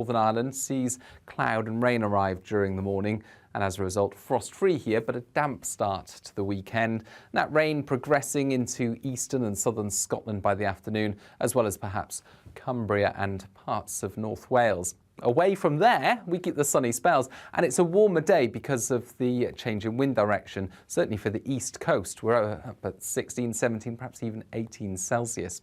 Northern Ireland sees cloud and rain arrive during the morning, and as a result, frost-free here, but a damp start to the weekend. And that rain progressing into eastern and southern Scotland by the afternoon, as well as perhaps Cumbria and parts of North Wales. Away from there, we get the sunny spells, and it's a warmer day because of the change in wind direction, certainly for the east coast. We're up at 16, 17, perhaps even 18 Celsius.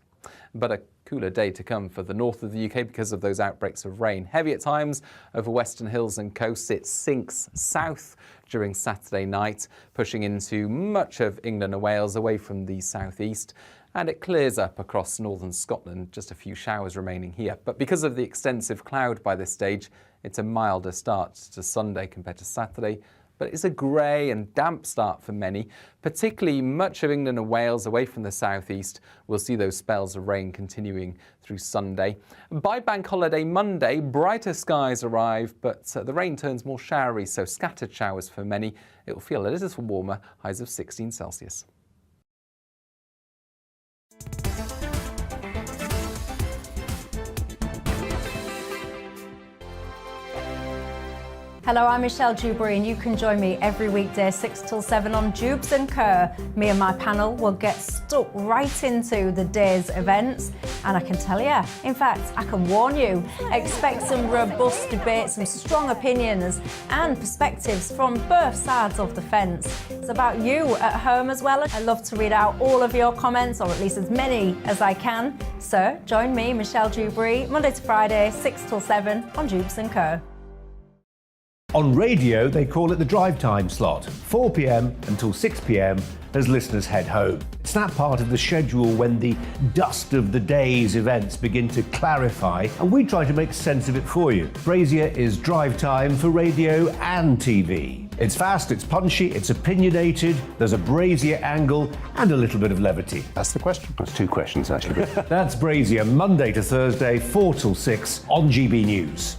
But a cooler day to come for the north of the UK because of those outbreaks of rain. Heavy at times over western hills and coasts. It sinks south during Saturday night, pushing into much of England and Wales away from the southeast. And it clears up across northern Scotland, just a few showers remaining here. But because of the extensive cloud by this stage, it's a milder start to Sunday compared to Saturday. But it's a grey and damp start for many, particularly much of England and Wales away from the southeast. We'll see those spells of rain continuing through Sunday. By Bank Holiday Monday, brighter skies arrive, but the rain turns more showery, so scattered showers for many. It will feel a little warmer, highs of 16 Celsius. Hello, I'm Michelle Dewberry, and you can join me every weekday 6 till 7 on Dewbs and Co. Me and my panel will get stuck right into the day's events, and I can tell you, in fact, I can warn you, expect some robust debate, some strong opinions and perspectives from both sides of the fence. It's about you at home as well. I love to read out all of your comments, or at least as many as I can. So join me, Michelle Dewberry, Monday to Friday, 6 till 7 on Dewbs and Co. On radio, they call it the drive time slot, 4 p.m. until 6 p.m. as listeners head home. It's that part of the schedule when the dust of the day's events begin to clarify, and we try to make sense of it for you. Brazier is drive time for radio and TV. It's fast, it's punchy, it's opinionated, there's a Brazier angle and a little bit of levity. That's the question. That's two questions, actually. That's Brazier, Monday to Thursday, 4 till 6 on GB News.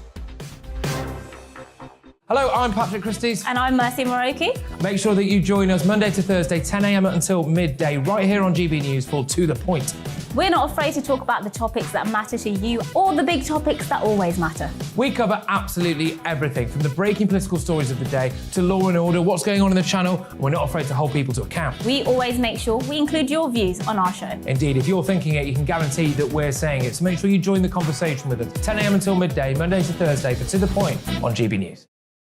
Hello, I'm Patrick Christie's. And I'm Mercy Moroki. Make sure that you join us Monday to Thursday, 10 a.m. until midday, right here on GB News for To The Point. We're not afraid to talk about the topics that matter to you or the big topics that always matter. We cover absolutely everything, from the breaking political stories of the day to law and order, what's going on in the channel. We're not afraid to hold people to account. We always make sure we include your views on our show. Indeed, if you're thinking it, you can guarantee that we're saying it. So make sure you join the conversation with us, 10 a.m. until midday, Monday to Thursday for To The Point on GB News.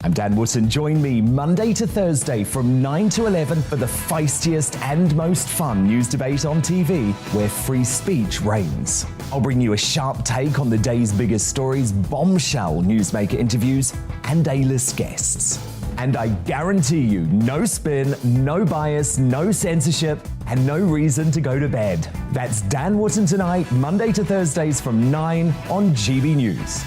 I'm Dan Wootton. Join me Monday to Thursday from 9 to 11 for the feistiest and most fun news debate on TV, where free speech reigns. I'll bring you a sharp take on the day's biggest stories, bombshell newsmaker interviews, and A-list guests. And I guarantee you, no spin, no bias, no censorship, and no reason to go to bed. That's Dan Wootton Tonight, Monday to Thursdays from 9 on GB News.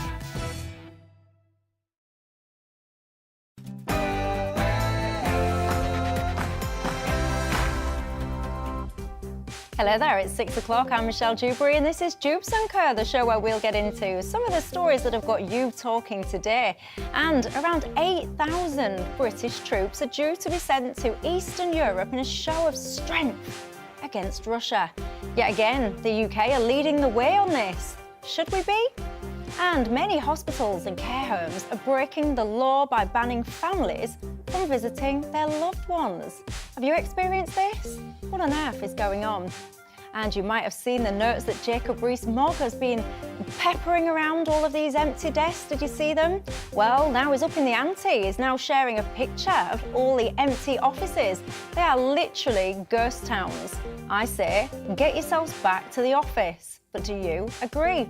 Hello there, it's 6 o'clock. I'm Michelle Dewberry, and this is Dewbs and Co, the show where we'll get into some of the stories that have got you talking today. And around 8,000 British troops are due to be sent to Eastern Europe in a show of strength against Russia. Yet again, the UK are leading the way on this. Should we be? And many hospitals and care homes are breaking the law by banning families from visiting their loved ones. Have you experienced this? What on earth is going on? And you might have seen the notes that Jacob Rees-Mogg has been peppering around all of these empty desks. Did you see them? Well, now he's up in the ante. He's now sharing a picture of all the empty offices. They are literally ghost towns. I say, get yourselves back to the office. But do you agree?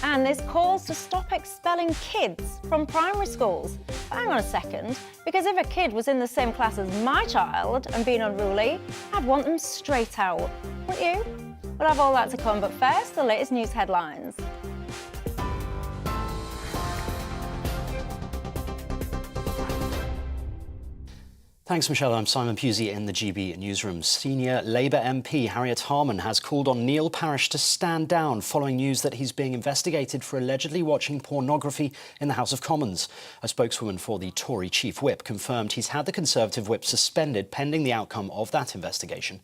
And there's calls to stop expelling kids from primary schools. But hang on a second, because if a kid was in the same class as my child and being unruly, I'd want them straight out. Wouldn't you? We'll have all that to come, but first, the latest news headlines. Thanks, Michelle. I'm Simon Pusey in the GB newsroom. Senior Labour MP Harriet Harman has called on Neil Parish to stand down following news that he's being investigated for allegedly watching pornography in the House of Commons. A spokeswoman for the Tory Chief Whip confirmed he's had the Conservative Whip suspended pending the outcome of that investigation.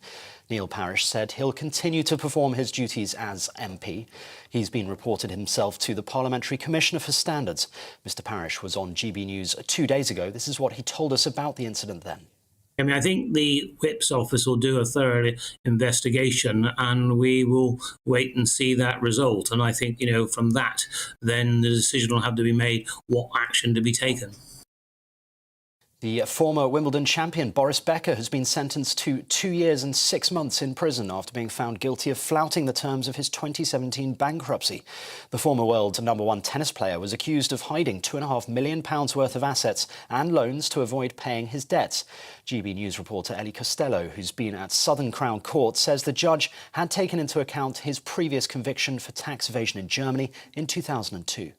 Neil Parish said he'll continue to perform his duties as MP. He's been reported himself to the Parliamentary Commissioner for Standards. Mr Parish was on GB News 2 days ago. This is what he told us about the incident then. I think the Whip's office will do a thorough investigation and we will wait and see that result. And I think, from that, then the decision will have to be made what action to be taken. The former Wimbledon champion Boris Becker has been sentenced to 2 years and 6 months in prison after being found guilty of flouting the terms of his 2017 bankruptcy. The former world #1 tennis player was accused of hiding £2.5 million worth of assets and loans to avoid paying his debts. GB News reporter Ellie Costello, who's been at Southern Crown Court, says the judge had taken into account his previous conviction for tax evasion in Germany in 2002.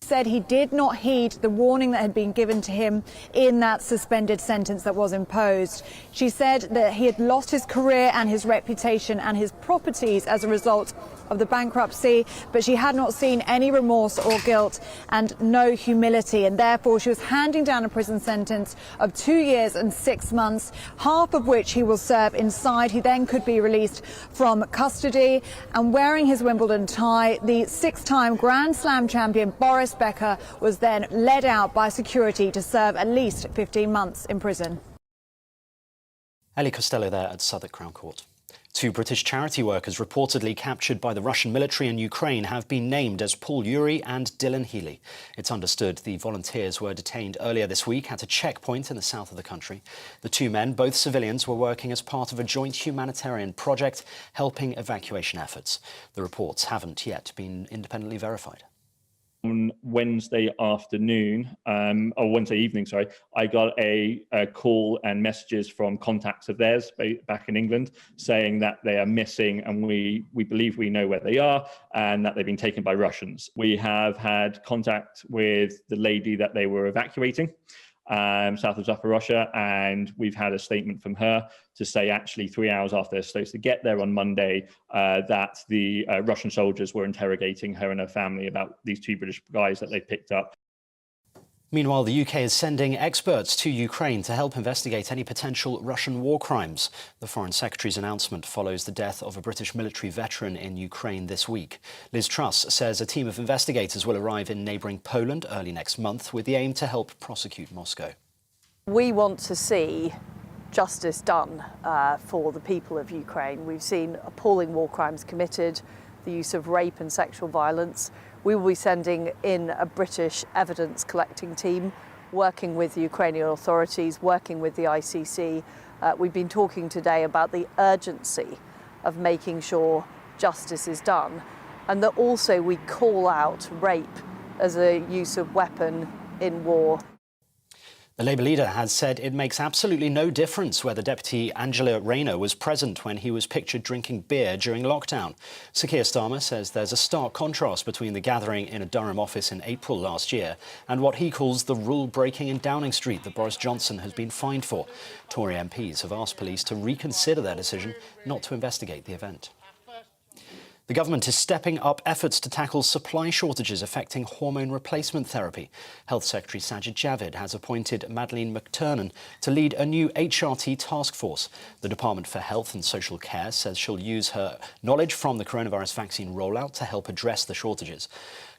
Said he did not heed the warning that had been given to him in that suspended sentence that was imposed. She said that he had lost his career and his reputation and his properties as a result of the bankruptcy, but she had not seen any remorse or guilt and no humility, and therefore she was handing down a prison sentence of 2 years and 6 months, half of which he will serve inside. He then could be released from custody. And wearing his Wimbledon tie, the 6-time Grand Slam champion Boris Becker was then led out by security to serve at least 15 months in prison. Ellie Costello there at Southwark Crown Court. 2 British charity workers reportedly captured by the Russian military in Ukraine have been named as Paul Urey and Dylan Healy. It's understood the volunteers were detained earlier this week at a checkpoint in the south of the country. The 2 men, both civilians, were working as part of a joint humanitarian project helping evacuation efforts. The reports haven't yet been independently verified. On Wednesday evening, I got a call and messages from contacts of theirs back in England saying that they are missing, and we believe we know where they are and that they've been taken by Russians. We have had contact with the lady that they were evacuating south of Zaporozhye, and we've had a statement from her to say actually 3 hours after they're supposed to get there on Monday that the Russian soldiers were interrogating her and her family about these 2 British guys that they picked up. Meanwhile, the UK is sending experts to Ukraine to help investigate any potential Russian war crimes. The Foreign Secretary's announcement follows the death of a British military veteran in Ukraine this week. Liz Truss says a team of investigators will arrive in neighbouring Poland early next month with the aim to help prosecute Moscow. We want to see justice done for the people of Ukraine. We've seen appalling war crimes committed, the use of rape and sexual violence. We will be sending in a British evidence collecting team, working with the Ukrainian authorities, working with the ICC. We've been talking today about the urgency of making sure justice is done, and that also we call out rape as a use of weapon in war. The Labour leader has said it makes absolutely no difference whether Deputy Angela Rayner was present when he was pictured drinking beer during lockdown. Sir Keir Starmer says there's a stark contrast between the gathering in a Durham office in April last year and what he calls the rule-breaking in Downing Street that Boris Johnson has been fined for. Tory MPs have asked police to reconsider their decision not to investigate the event. The government is stepping up efforts to tackle supply shortages affecting hormone replacement therapy. Health Secretary Sajid Javid has appointed Madeleine McTurnan to lead a new HRT task force. The Department for Health and Social Care says she'll use her knowledge from the coronavirus vaccine rollout to help address the shortages.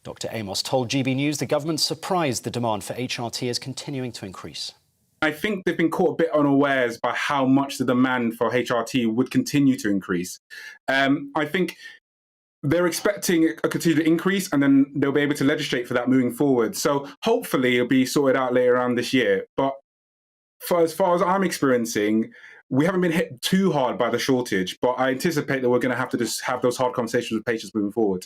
Dr Amos told GB News the government's surprised the demand for HRT is continuing to increase. I think they've been caught a bit unawares by how much the demand for HRT would continue to increase. I think they're expecting a continued increase, and then they'll be able to legislate for that moving forward. So hopefully it'll be sorted out later on this year. But as far as I'm experiencing, we haven't been hit too hard by the shortage, but I anticipate that we're going to have to just have those hard conversations with patients moving forward.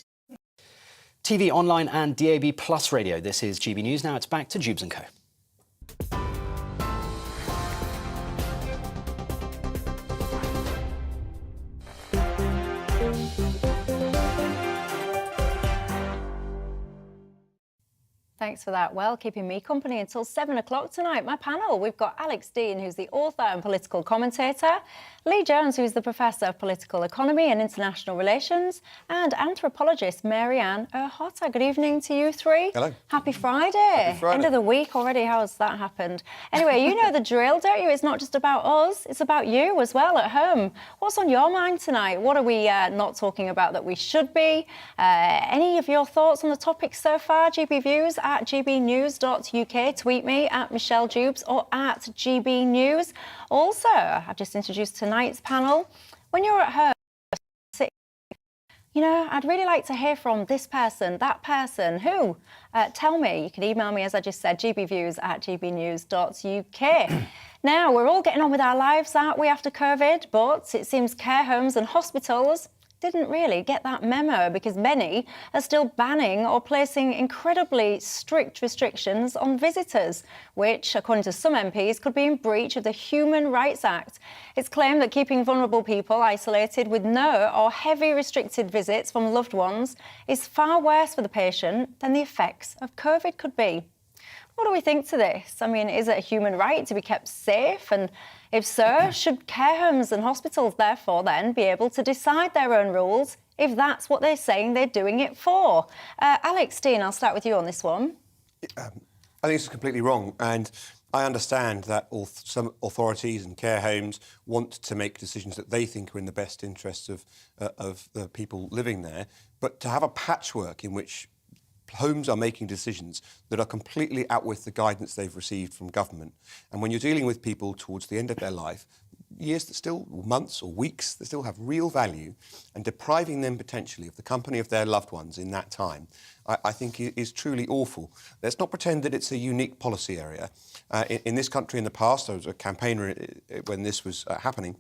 TV, online and DAB Plus radio. This is GB News. Now it's back to Dewbs & Co. Thanks for that. Well, keeping me company until 7 o'clock tonight. My panel, we've got Alex Dean, who's the author and political commentator, Lee Jones, who's the Professor of Political Economy and International Relations, and anthropologist Mary-Ann O'Hota. Good evening to you three. Hello. Happy Friday. Happy Friday. End of the week already. How has that happened? Anyway, you know the drill, don't you? It's not just about us, it's about you as well at home. What's on your mind tonight? What are we not talking about that we should be? Any of your thoughts on the topic so far? GB Views at gbnews.uk. Tweet me at Michelle Dewbs or at GB News. Also, I've just introduced tonight's panel. When you're at home, you know, I'd really like to hear from this person, that person. Who? Tell me. You can email me, as I just said, gbviews at gbnews.uk. Now, we're all getting on with our lives, aren't we, after COVID? But it seems care homes and hospitals didn't really get that memo because many are still banning or placing incredibly strict restrictions on visitors, which, according to some MPs, could be in breach of the Human Rights Act. It's claimed that keeping vulnerable people isolated with no or heavy restricted visits from loved ones is far worse for the patient than the effects of COVID could be. What do we think to this? I mean, is it a human right to be kept safe? And if so, should care homes and hospitals therefore then be able to decide their own rules if that's what they're saying they're doing it for? Alex Dean, I'll start with you on this one. I think it's completely wrong. And I understand that some authorities and care homes want to make decisions that they think are in the best interests of the people living there. But to have a patchwork in which homes are making decisions that are completely out with the guidance they've received from government. And when you're dealing with people towards the end of their life, years that still, months or weeks, that still have real value, and depriving them potentially of the company of their loved ones in that time, I think is truly awful. Let's not pretend that it's a unique policy area. In this country in the past, I was a campaigner when this was happening.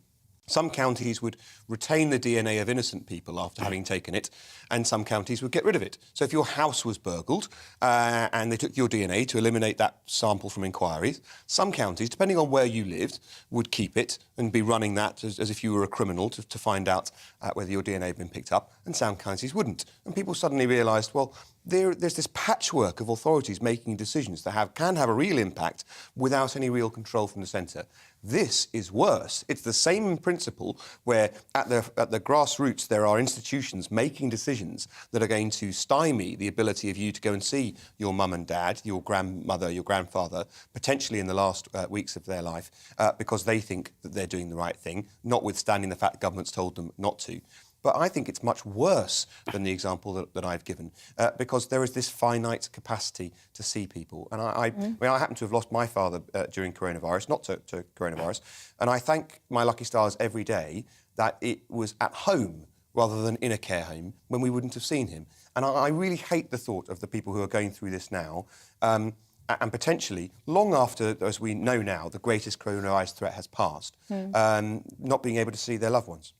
Some counties would retain the DNA of innocent people after having taken it, and some counties would get rid of it. So if your house was burgled and they took your DNA to eliminate that sample from inquiries, some counties, depending on where you lived, would keep it and be running that as if you were a criminal to find out whether your DNA had been picked up, and some counties wouldn't. And people suddenly realised, well, there's this patchwork of authorities making decisions that can have a real impact without any real control from the centre. This is worse. It's the same principle where at the grassroots there are institutions making decisions that are going to stymie the ability of you to go and see your mum and dad, your grandmother, your grandfather, potentially in the last weeks of their life, because they think that they're doing the right thing, notwithstanding the fact government's told them not to. But I think it's much worse than the example that I've given, because there is this finite capacity to see people. And I happen to have lost my father during coronavirus, not to coronavirus, and I thank my lucky stars every day that it was at home rather than in a care home when we wouldn't have seen him. And I really hate the thought of the people who are going through this now, and potentially, long after, as we know now, the greatest coronavirus threat has passed, not being able to see their loved ones.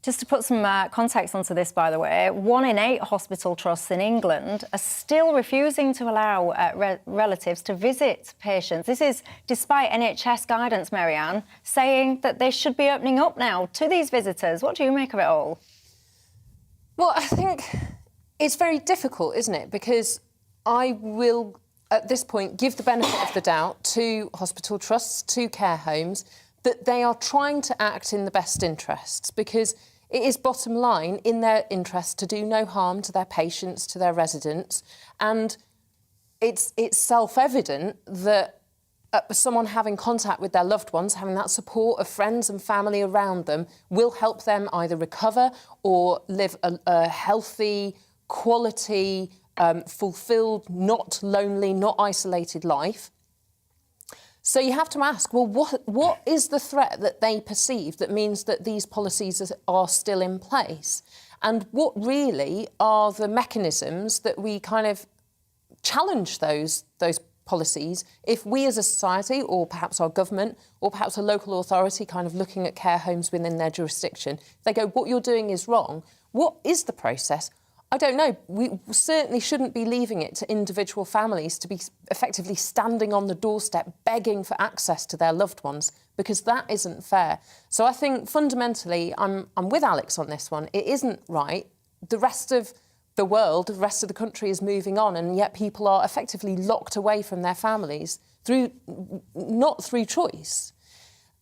Just to put some context onto this, by the way, 1 in 8 hospital trusts in England are still refusing to allow relatives to visit patients. This is despite NHS guidance, Mary-Ann, saying that they should be opening up now to these visitors. What do you make of it all? Well, I think it's very difficult, isn't it? Because I will, at this point, give the benefit of the doubt to hospital trusts, to care homes, that they are trying to act in the best interests, because it is bottom line in their interest to do no harm to their patients, to their residents. And it's self-evident that someone having contact with their loved ones, having that support of friends and family around them, will help them either recover or live a healthy, quality, fulfilled, not lonely, not isolated life. So you have to ask, well, what is the threat that they perceive that means that these policies are still in place? And what really are the mechanisms that we kind of challenge those policies if we as a society, or perhaps our government, or perhaps a local authority kind of looking at care homes within their jurisdiction, they go, what you're doing is wrong. What is the process? I don't know. We certainly shouldn't be leaving it to individual families to be effectively standing on the doorstep begging for access to their loved ones, because that isn't fair. So I think fundamentally I'm with Alex on this one. It isn't right. The rest of the world, the rest of the country is moving on, and yet people are effectively locked away from their families not through choice.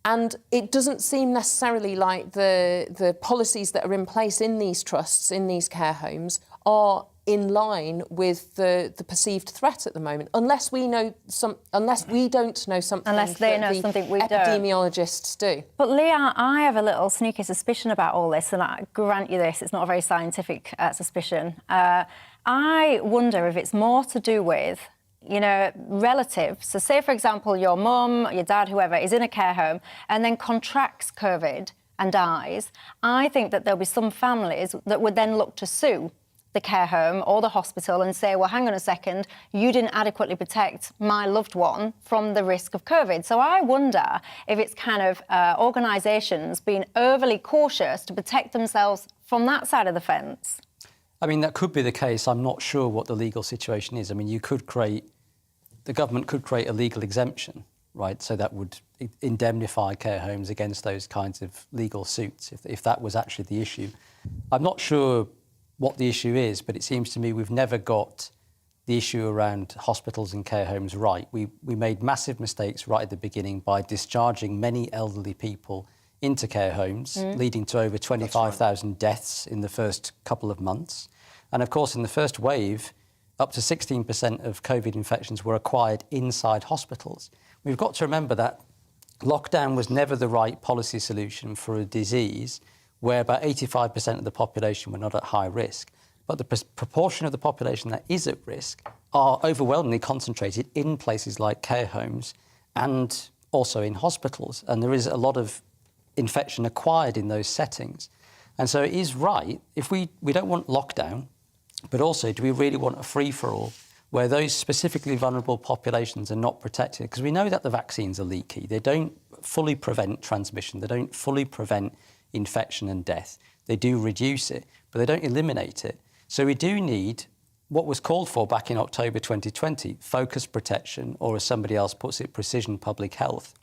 And it doesn't seem necessarily like the policies that are in place in these trusts, in these care homes, are in line with the perceived threat at the moment, unless we don't know something. Unless they know something we don't. Epidemiologists do. But Leah, I have a little sneaky suspicion about all this, and I grant you this, it's not a very scientific suspicion. I wonder if it's more to do with, you know, relatives. So say, for example, your mum, your dad, whoever, is in a care home and then contracts COVID and dies. I think that there'll be some families that would then look to sue the care home or the hospital and say, well, hang on a second, you didn't adequately protect my loved one from the risk of COVID. So I wonder if it's kind of organisations being overly cautious to protect themselves from that side of the fence. I mean, that could be the case. I'm not sure what the legal situation is. I mean, the government could create a legal exemption, right? So that would indemnify care homes against those kinds of legal suits, if that was actually the issue. I'm not sure what the issue is, but it seems to me we've never got the issue around hospitals and care homes right. We made massive mistakes right at the beginning by discharging many elderly people into care homes, leading to over 25,000 deaths in the first couple of months. And of course, in the first wave, up to 16% of COVID infections were acquired inside hospitals. We've got to remember that lockdown was never the right policy solution for a disease where about 85% of the population were not at high risk. But the proportion of the population that is at risk are overwhelmingly concentrated in places like care homes and also in hospitals. And there is a lot of infection acquired in those settings. And so it is right, if we don't want lockdown, but also do we really want a free-for-all where those specifically vulnerable populations are not protected? Because we know that the vaccines are leaky. They don't fully prevent transmission. They don't fully prevent infection and death. They do reduce it, but they don't eliminate it. So we do need what was called for back in October 2020, focused protection, or as somebody else puts it, precision public health,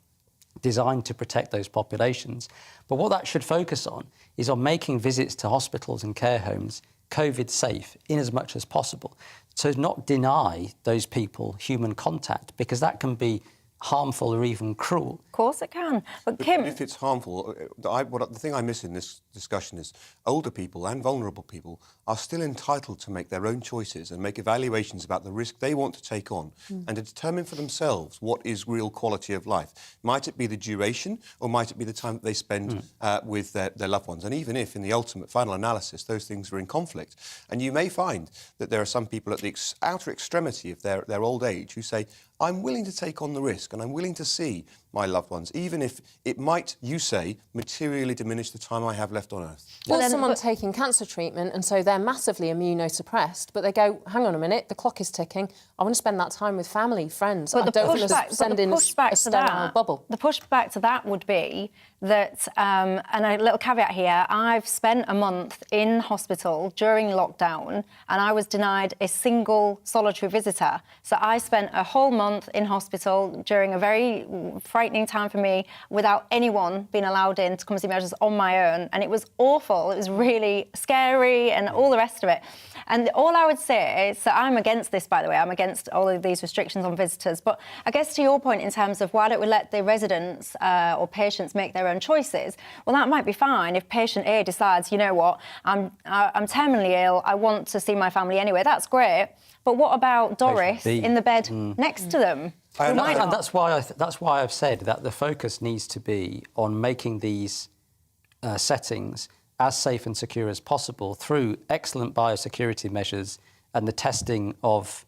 designed to protect those populations. But what that should focus on is on making visits to hospitals and care homes COVID safe in as much as possible. So not deny those people human contact, because that can be harmful or even cruel. Of course it can. But Kim... If it's harmful, the thing I miss in this discussion is older people and vulnerable people are still entitled to make their own choices and make evaluations about the risk they want to take on and to determine for themselves what is real quality of life. Might it be the duration, or might it be the time that they spend with their loved ones? And even if, in the ultimate final analysis, those things are in conflict, and you may find that there are some people at the outer extremity of their old age who say, I'm willing to take on the risk and I'm willing to see my loved ones, even if it might, you say, materially diminish the time I have left on Earth. Well, someone taking cancer treatment, and so they're massively immunosuppressed, but they go, hang on a minute, the clock is ticking, I want to spend that time with family, friends. But I don't want to send in a sterile bubble. The pushback to that would be that, and a little caveat here, I've spent a month in hospital during lockdown and I was denied a single solitary visitor. So I spent a whole month in hospital during a very frightening time for me without anyone being allowed in to come see me. I was just on my own, and it was awful. It was really scary and all the rest of it. And all I would say is, so I'm against this, by the way, I'm against all of these restrictions on visitors, but I guess to your point in terms of why don't we let the residents or patients make their own choices, well, that might be fine if patient A decides, you know what, I'm terminally ill, I want to see my family anyway, that's great. But what about Doris in the bed next to them? And that's why I've said that the focus needs to be on making these settings as safe and secure as possible through excellent biosecurity measures and the testing of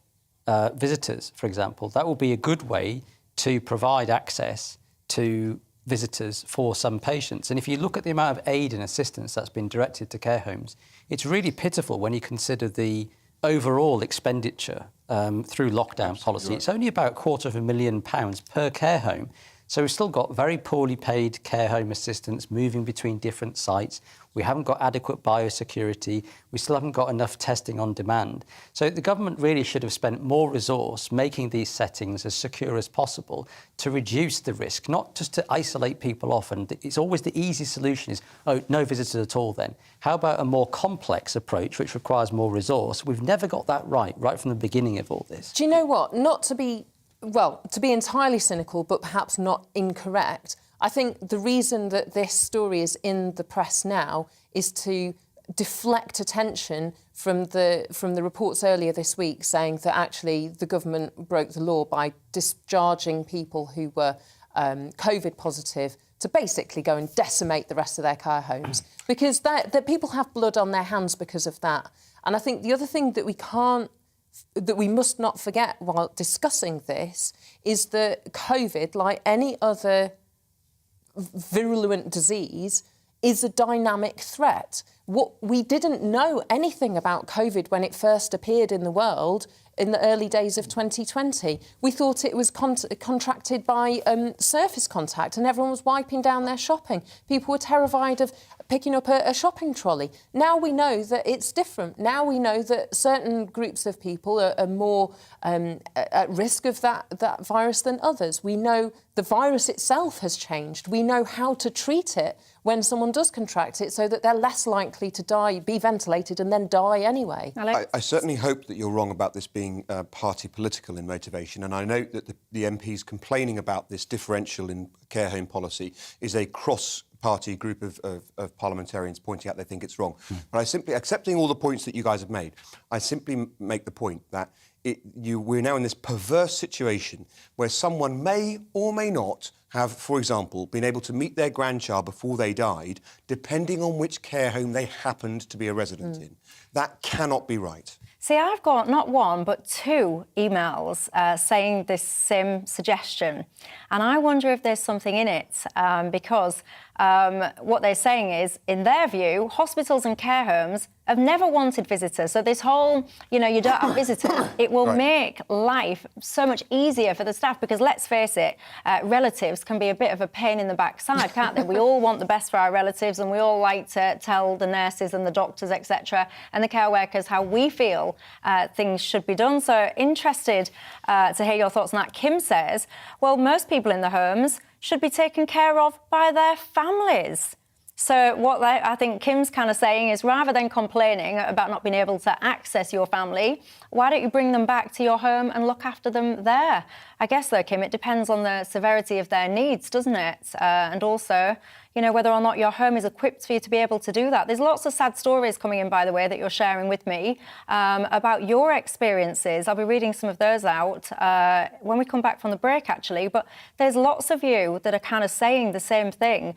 visitors, for example. That will be a good way to provide access to visitors for some patients. And if you look at the amount of aid and assistance that's been directed to care homes, it's really pitiful when you consider the overall expenditure through lockdown policy. It's only about £250,000 per care home. So we've still got very poorly paid care home assistants moving between different sites. We haven't got adequate biosecurity. We still haven't got enough testing on demand. So the government really should have spent more resource making these settings as secure as possible to reduce the risk, not just to isolate people off. And it's always the easy solution is, oh, no visitors at all then. How about a more complex approach, which requires more resource? We've never got that right from the beginning of all this. Do you know what? Not to be, well, to be entirely cynical, but perhaps not incorrect, I think the reason that this story is in the press now is to deflect attention from the reports earlier this week saying that actually the government broke the law by discharging people who were COVID positive to basically go and decimate the rest of their care homes, because that people have blood on their hands because of that. And I think the other thing that we must not forget while discussing this is that COVID, like any other virulent disease, is a dynamic threat. We didn't know anything about COVID when it first appeared in the world in the early days of 2020. We thought it was contracted by surface contact, and everyone was wiping down their shopping. People were terrified of picking up a shopping trolley. Now we know that it's different. Now we know that certain groups of people are more at risk of that virus than others. We know the virus itself has changed. We know how to treat it when someone does contract it so that they're less likely to die, be ventilated and then die anyway. I certainly hope that you're wrong about this being party political in motivation, and I note that the MPs complaining about this differential in care home policy is a cross-party group of parliamentarians pointing out they think it's wrong. But I simply, accepting all the points that you guys have made, I simply make the point that we're now in this perverse situation where someone may or may not have, for example, been able to meet their grandchild before they died, depending on which care home they happened to be a resident in. That cannot be right. See, I've got not one, but two emails saying this same suggestion. And I wonder if there's something in it, because what they're saying is, in their view, hospitals and care homes have never wanted visitors. So this whole, you don't have visitors, it will make life so much easier for the staff, because let's face it, relatives can be a bit of a pain in the backside, can't they? We all want the best for our relatives, and we all like to tell the nurses and the doctors, etc., and the care workers how we feel things should be done. So interested to hear your thoughts on that. Kim says, well, most people in the homes should be taken care of by their families. So what I think Kim's kind of saying is, rather than complaining about not being able to access your family, why don't you bring them back to your home and look after them there? I guess, though, Kim, it depends on the severity of their needs, doesn't it? And also, whether or not your home is equipped for you to be able to do that. There's lots of sad stories coming in, by the way, that you're sharing with me about your experiences. I'll be reading some of those out when we come back from the break, actually. But there's lots of you that are kind of saying the same thing.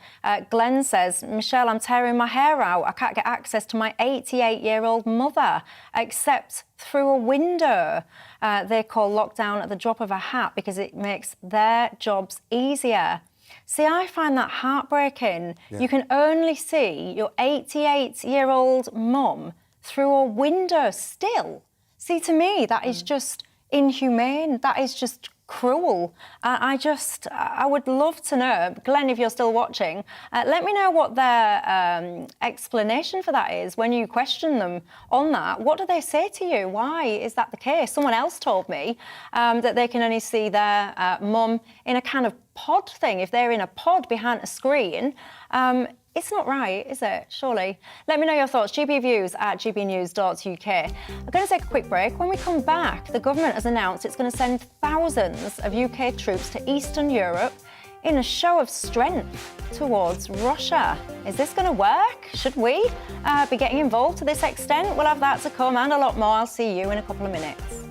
Glenn says, Michelle, I'm tearing my hair out. I can't get access to my 88-year-old mother, except through a window. They call lockdown at the drop of a hat because it makes their jobs easier. See, I find that heartbreaking. Yeah. You can only see your 88-year-old mum through a window still. See, to me, that is just inhumane. That is just cruel. I would love to know, Glenn, if you're still watching, let me know what their explanation for that is when you question them on that. What do they say to you? Why is that the case? Someone else told me that they can only see their mum in a kind of pod thing. If they're in a pod behind a screen, it's not right, is it? Surely. Let me know your thoughts. GBViews at gbnews.uk. I'm going to take a quick break. When we come back, the government has announced it's going to send thousands of UK troops to Eastern Europe in a show of strength towards Russia. Is this going to work? Should we be getting involved to this extent? We'll have that to come and a lot more. I'll see you in a couple of minutes.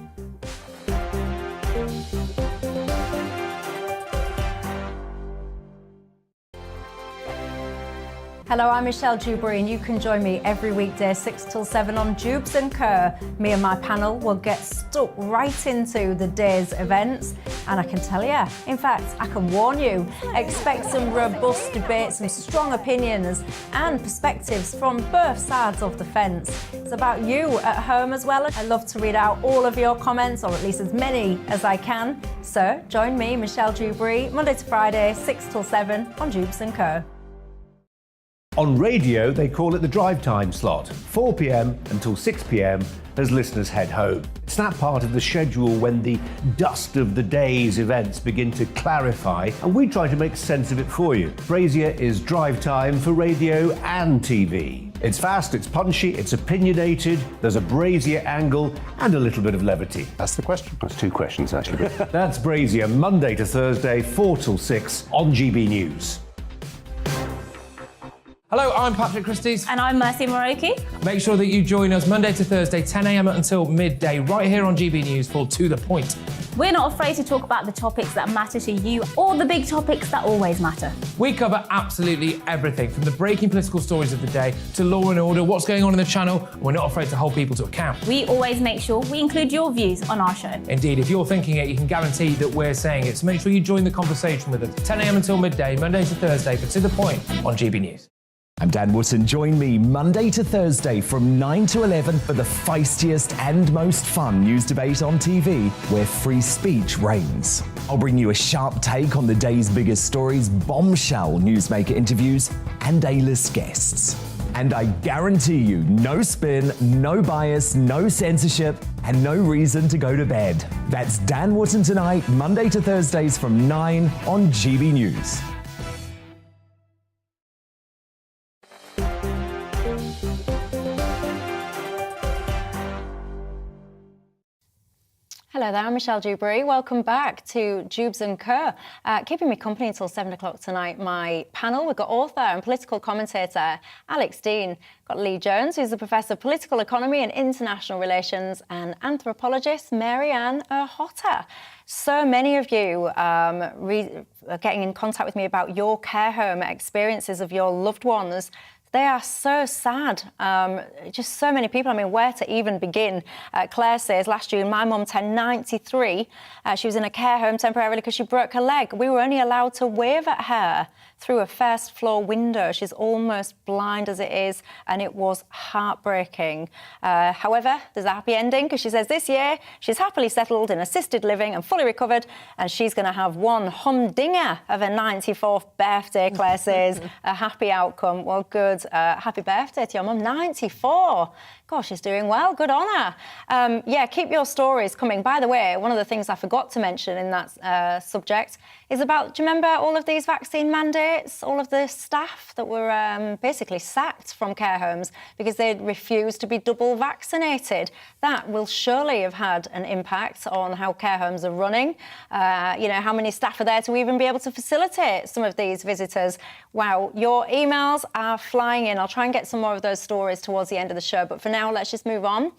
Hello, I'm Michelle Dewberry, and you can join me every weekday 6 till 7 on Dewbs & Co. Me and my panel will get stuck right into the day's events, and I can tell you, in fact, I can warn you, expect some robust debates, some strong opinions and perspectives from both sides of the fence. It's about you at home as well. I love to read out all of your comments, or at least as many as I can. So join me, Michelle Dewberry, Monday to Friday, 6 till 7 on Dewbs & Co. On radio, they call it the drive time slot, 4 p.m. until 6 p.m. as listeners head home. It's that part of the schedule when the dust of the day's events begin to clarify, and we try to make sense of it for you. Brazier is drive time for radio and TV. It's fast, it's punchy, it's opinionated, there's a Brazier angle and a little bit of levity. That's the question. That's two questions, actually. That's Brazier, Monday to Thursday, 4 till 6 on GB News. Hello, I'm Patrick Christie's. And I'm Mercy Moroki. Make sure that you join us Monday to Thursday, 10 a.m. until midday, right here on GB News for To The Point. We're not afraid to talk about the topics that matter to you or the big topics that always matter. We cover absolutely everything, from the breaking political stories of the day to law and order, what's going on in the channel. We're not afraid to hold people to account. We always make sure we include your views on our show. Indeed, if you're thinking it, you can guarantee that we're saying it. So make sure you join the conversation with us, 10 a.m. until midday, Monday to Thursday, for To The Point on GB News. I'm Dan Wootton. Join me Monday to Thursday from 9 to 11 for the feistiest and most fun news debate on TV, where free speech reigns. I'll bring you a sharp take on the day's biggest stories, bombshell newsmaker interviews, and A-list guests. And I guarantee you, no spin, no bias, no censorship, and no reason to go to bed. That's Dan Wootton tonight, Monday to Thursdays from 9 on GB News. Hello there, I'm Michelle Dewberry. Welcome back to Dewbs & Co. Keeping me company until 7 o'clock tonight, my panel, we've got author and political commentator Alex Dean, got Lee Jones, who's a professor of political economy and international relations, and anthropologist Mary-Ann Hotter. So many of you are getting in contact with me about your care home experiences of your loved ones. They are so sad. Just so many people. I mean, where to even begin? Claire says, last June, my mum turned 93. She was in a care home temporarily because she broke her leg. We were only allowed to wave at her through a first floor window. She's almost blind as it is, and it was heartbreaking. However, there's a happy ending, because she says this year she's happily settled in assisted living and fully recovered, and she's going to have one humdinger of her 94th birthday, Claire says. A happy outcome. Well, good. Happy birthday to your mum, 94. Gosh, she's doing well. Good on her. Yeah, keep your stories coming. By the way, one of the things I forgot to mention in that subject is about, do you remember all of these vaccine mandates? All of the staff that were basically sacked from care homes because they'd refused to be double vaccinated. That will surely have had an impact on how care homes are running. You know, how many staff are there to even be able to facilitate some of these visitors? Wow, your emails are flying in. I'll try and get some more of those stories towards the end of the show. But for now, let's just move on.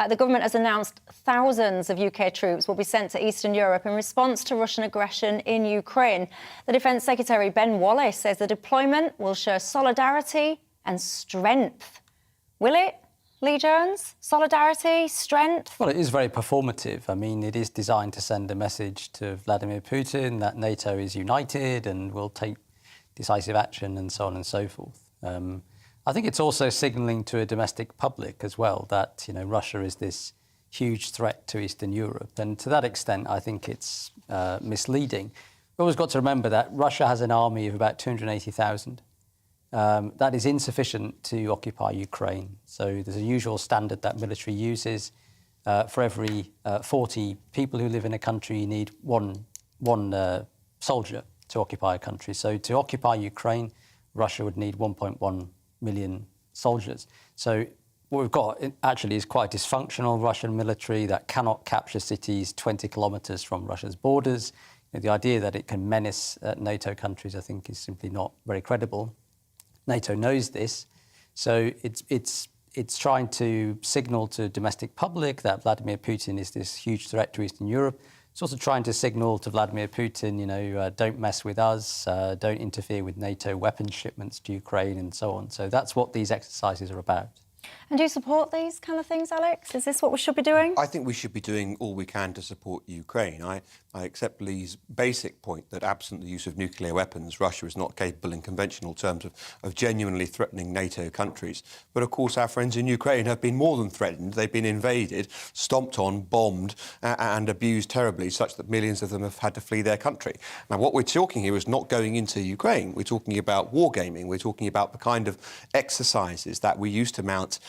The government has announced thousands of UK troops will be sent to Eastern Europe in response to Russian aggression in Ukraine. The Defence Secretary Ben Wallace says the deployment will show solidarity and strength. Will it, Lee Jones? Solidarity, strength? Well, it is very performative. I mean, it is designed to send a message to Vladimir Putin that NATO is united and will take decisive action and so on and so forth. I think it's also signalling to a domestic public as well that, you know, Russia is this huge threat to Eastern Europe. And to that extent, I think it's misleading. We've always got to remember that Russia has an army of about 280,000. That is insufficient to occupy Ukraine. So there's a usual standard that military uses. For every 40 people who live in a country, you need one soldier to occupy a country. So to occupy Ukraine, Russia would need 1.1 million soldiers. So what we've got actually is quite a dysfunctional Russian military that cannot capture cities 20 kilometres from Russia's borders. You know, the idea that it can menace NATO countries, I think, is simply not very credible. NATO knows this, so it's trying to signal to domestic public that Vladimir Putin is this huge threat to Eastern Europe. It's also trying to signal to Vladimir Putin, you know, don't mess with us, don't interfere with NATO weapons shipments to Ukraine and so on. So that's what these exercises are about. And do you support these kind of things, Alex? Is this what we should be doing? I think we should be doing all we can to support Ukraine. I accept Lee's basic point that absent the use of nuclear weapons, Russia is not capable in conventional terms of genuinely threatening NATO countries. But of course, our friends in Ukraine have been more than threatened. They've been invaded, stomped on, bombed and abused terribly, such that millions of them have had to flee their country. Now, what we're talking here is not going into Ukraine. We're talking about wargaming. We're talking about the kind of exercises that we used to mount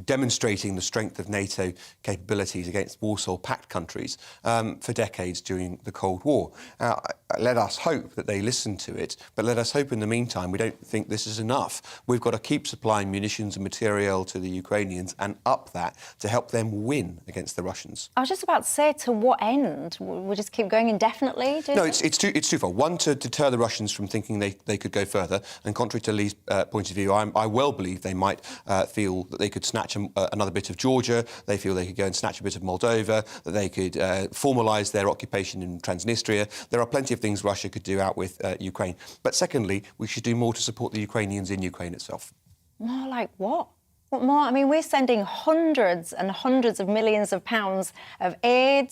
demonstrating the strength of NATO capabilities against Warsaw Pact countries for decades during the Cold War. Let us hope that they listen to it, but let us hope in the meantime we don't think this is enough. We've got to keep supplying munitions and material to the Ukrainians and up that to help them win against the Russians. I was just about to say, to what end? We'll just keep going indefinitely? No, it's twofold. One, to deter the Russians from thinking they could go further, and contrary to Lee's point of view, I well believe they might feel that they could snatch another bit of Georgia, they feel they could go and snatch a bit of Moldova, that they could formalise their occupation in Transnistria. There are plenty of things Russia could do out with Ukraine. But secondly, we should do more to support the Ukrainians in Ukraine itself. More like what? What more? I mean, we're sending hundreds and hundreds of millions of pounds of aid,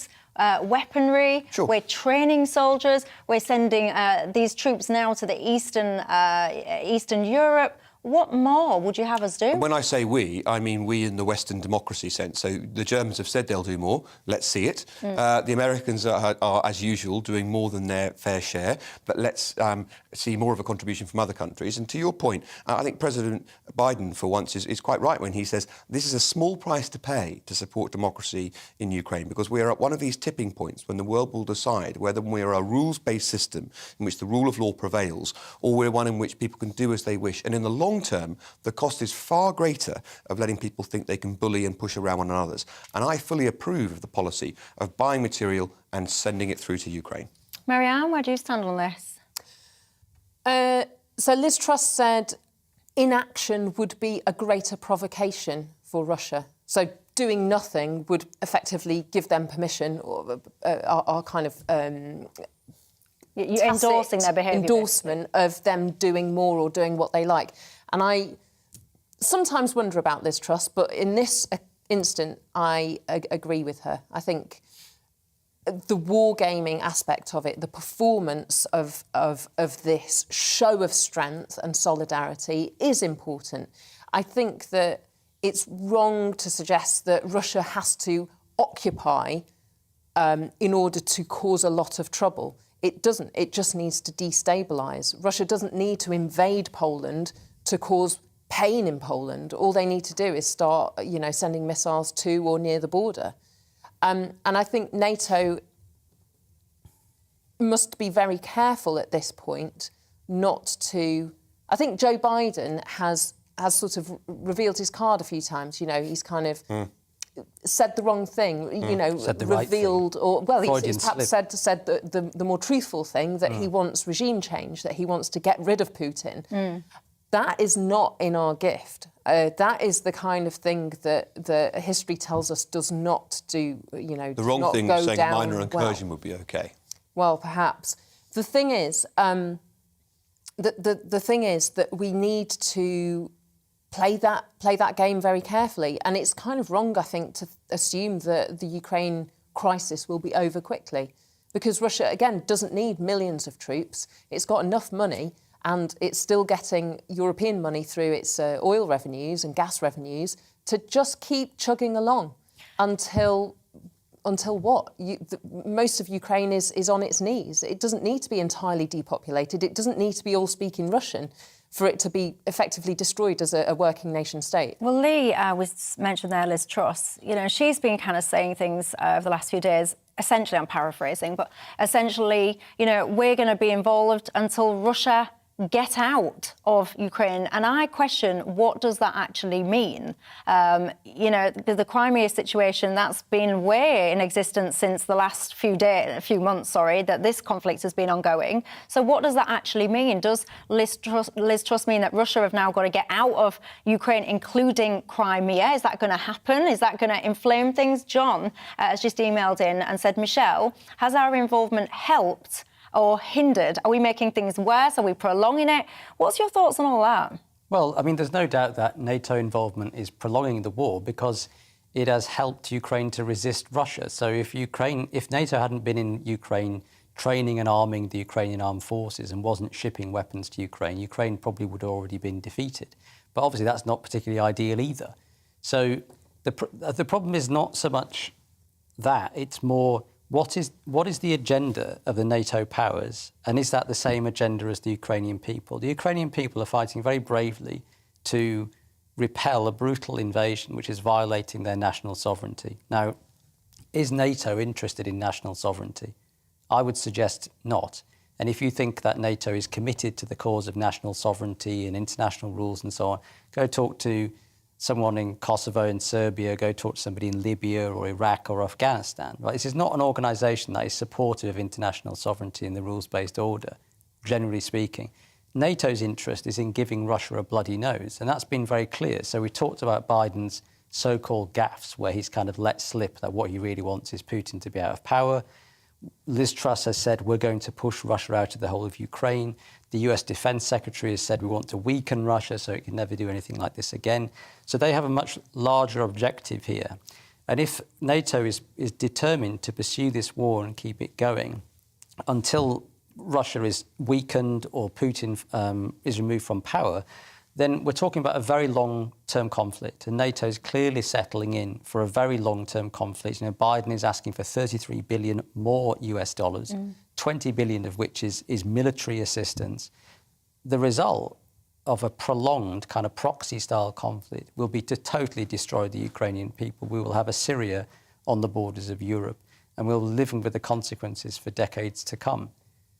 weaponry. Sure. We're training soldiers. We're sending these troops now to the Eastern Europe. What more would you have us do? When I say we, I mean we in the Western democracy sense. So the Germans have said they'll do more. Let's see it. The Americans are, as usual, doing more than their fair share. But let's see more of a contribution from other countries. And to your point, I think President Biden, for once, is quite right when he says this is a small price to pay to support democracy in Ukraine, because we are at one of these tipping points when the world will decide whether we are a rules-based system in which the rule of law prevails, or we're one in which people can do as they wish. And in the long term, the cost is far greater of letting people think they can bully and push around one another. And I fully approve of the policy of buying material and sending it through to Ukraine. Marianne, where do you stand on this? So Liz Truss said inaction would be a greater provocation for Russia. So doing nothing would effectively give them permission, or are kind of... You're endorsing their behaviour. Endorsement of them doing more or doing what they like. And I sometimes wonder about Liz Truss, but in this instant, I agree with her. I think the wargaming aspect of it, the performance of this show of strength and solidarity is important. I think that it's wrong to suggest that Russia has to occupy in order to cause a lot of trouble. It doesn't. It just needs to destabilise. Russia doesn't need to invade Poland to cause pain in Poland. All they need to do is start, sending missiles to or near the border. And I think NATO must be very careful at this point not to... I think Joe Biden has sort of revealed his card a few times. He's kind of... said the wrong thing, said the revealed, right thing. Or well, he's perhaps said the more truthful thing, that he wants regime change, that he wants to get rid of Putin. That is not in our gift. That is the kind of thing that the history tells us does not do. The wrong thing is saying minor incursion would be okay. Well, perhaps the thing is, the thing is that we need to play that game very carefully. And it's kind of wrong, I think, to assume that the Ukraine crisis will be over quickly, because Russia, again, doesn't need millions of troops. It's got enough money, and it's still getting European money through its oil revenues and gas revenues to just keep chugging along until what? Most of Ukraine is on its knees. It doesn't need to be entirely depopulated. It doesn't need to be all speaking Russian for it to be effectively destroyed as a working nation state. Well, Lee was mentioned there, Liz Truss. She's been kind of saying things over the last few days. Essentially, I'm paraphrasing, but essentially, we're going to be involved until Russia get out of Ukraine. And I question, what does that actually mean? The Crimea situation, that's been way in existence since the last few months, that this conflict has been ongoing. So what does that actually mean? Does Liz Truss mean that Russia have now got to get out of Ukraine, including Crimea? Is that going to happen? Is that going to inflame things? John has just emailed in and said, Michelle, has our involvement helped or hindered? Are we making things worse? Are we prolonging it? What's your thoughts on all that? Well, I mean, there's no doubt that NATO involvement is prolonging the war because it has helped Ukraine to resist Russia. So if NATO hadn't been in Ukraine training and arming the Ukrainian armed forces and wasn't shipping weapons to Ukraine, Ukraine probably would have already been defeated. But obviously that's not particularly ideal either. So the problem is not so much that, it's more what is the agenda of the NATO powers, and is that the same agenda as the Ukrainian people? The Ukrainian people are fighting very bravely to repel a brutal invasion which is violating their national sovereignty. Now, is NATO interested in national sovereignty? I would suggest not. And if you think that NATO is committed to the cause of national sovereignty and international rules and so on, go talk to someone in Kosovo and Serbia, go talk to somebody in Libya or Iraq or Afghanistan. Right? This is not an organisation that is supportive of international sovereignty and the rules-based order, generally speaking. NATO's interest is in giving Russia a bloody nose, and that's been very clear. So we talked about Biden's so-called gaffes, where he's kind of let slip that what he really wants is Putin to be out of power. Liz Truss has said we're going to push Russia out of the whole of Ukraine. The US Defence Secretary has said we want to weaken Russia so it can never do anything like this again. So they have a much larger objective here. And if NATO is determined to pursue this war and keep it going until Russia is weakened or Putin is removed from power, then we're talking about a very long-term conflict. And NATO is clearly settling in for a very long-term conflict. You know, Biden is asking for $33 billion more US dollars, 20 billion of which is military assistance. The result of a prolonged kind of proxy-style conflict will be to totally destroy the Ukrainian people. We will have a Syria on the borders of Europe, and we'll be living with the consequences for decades to come.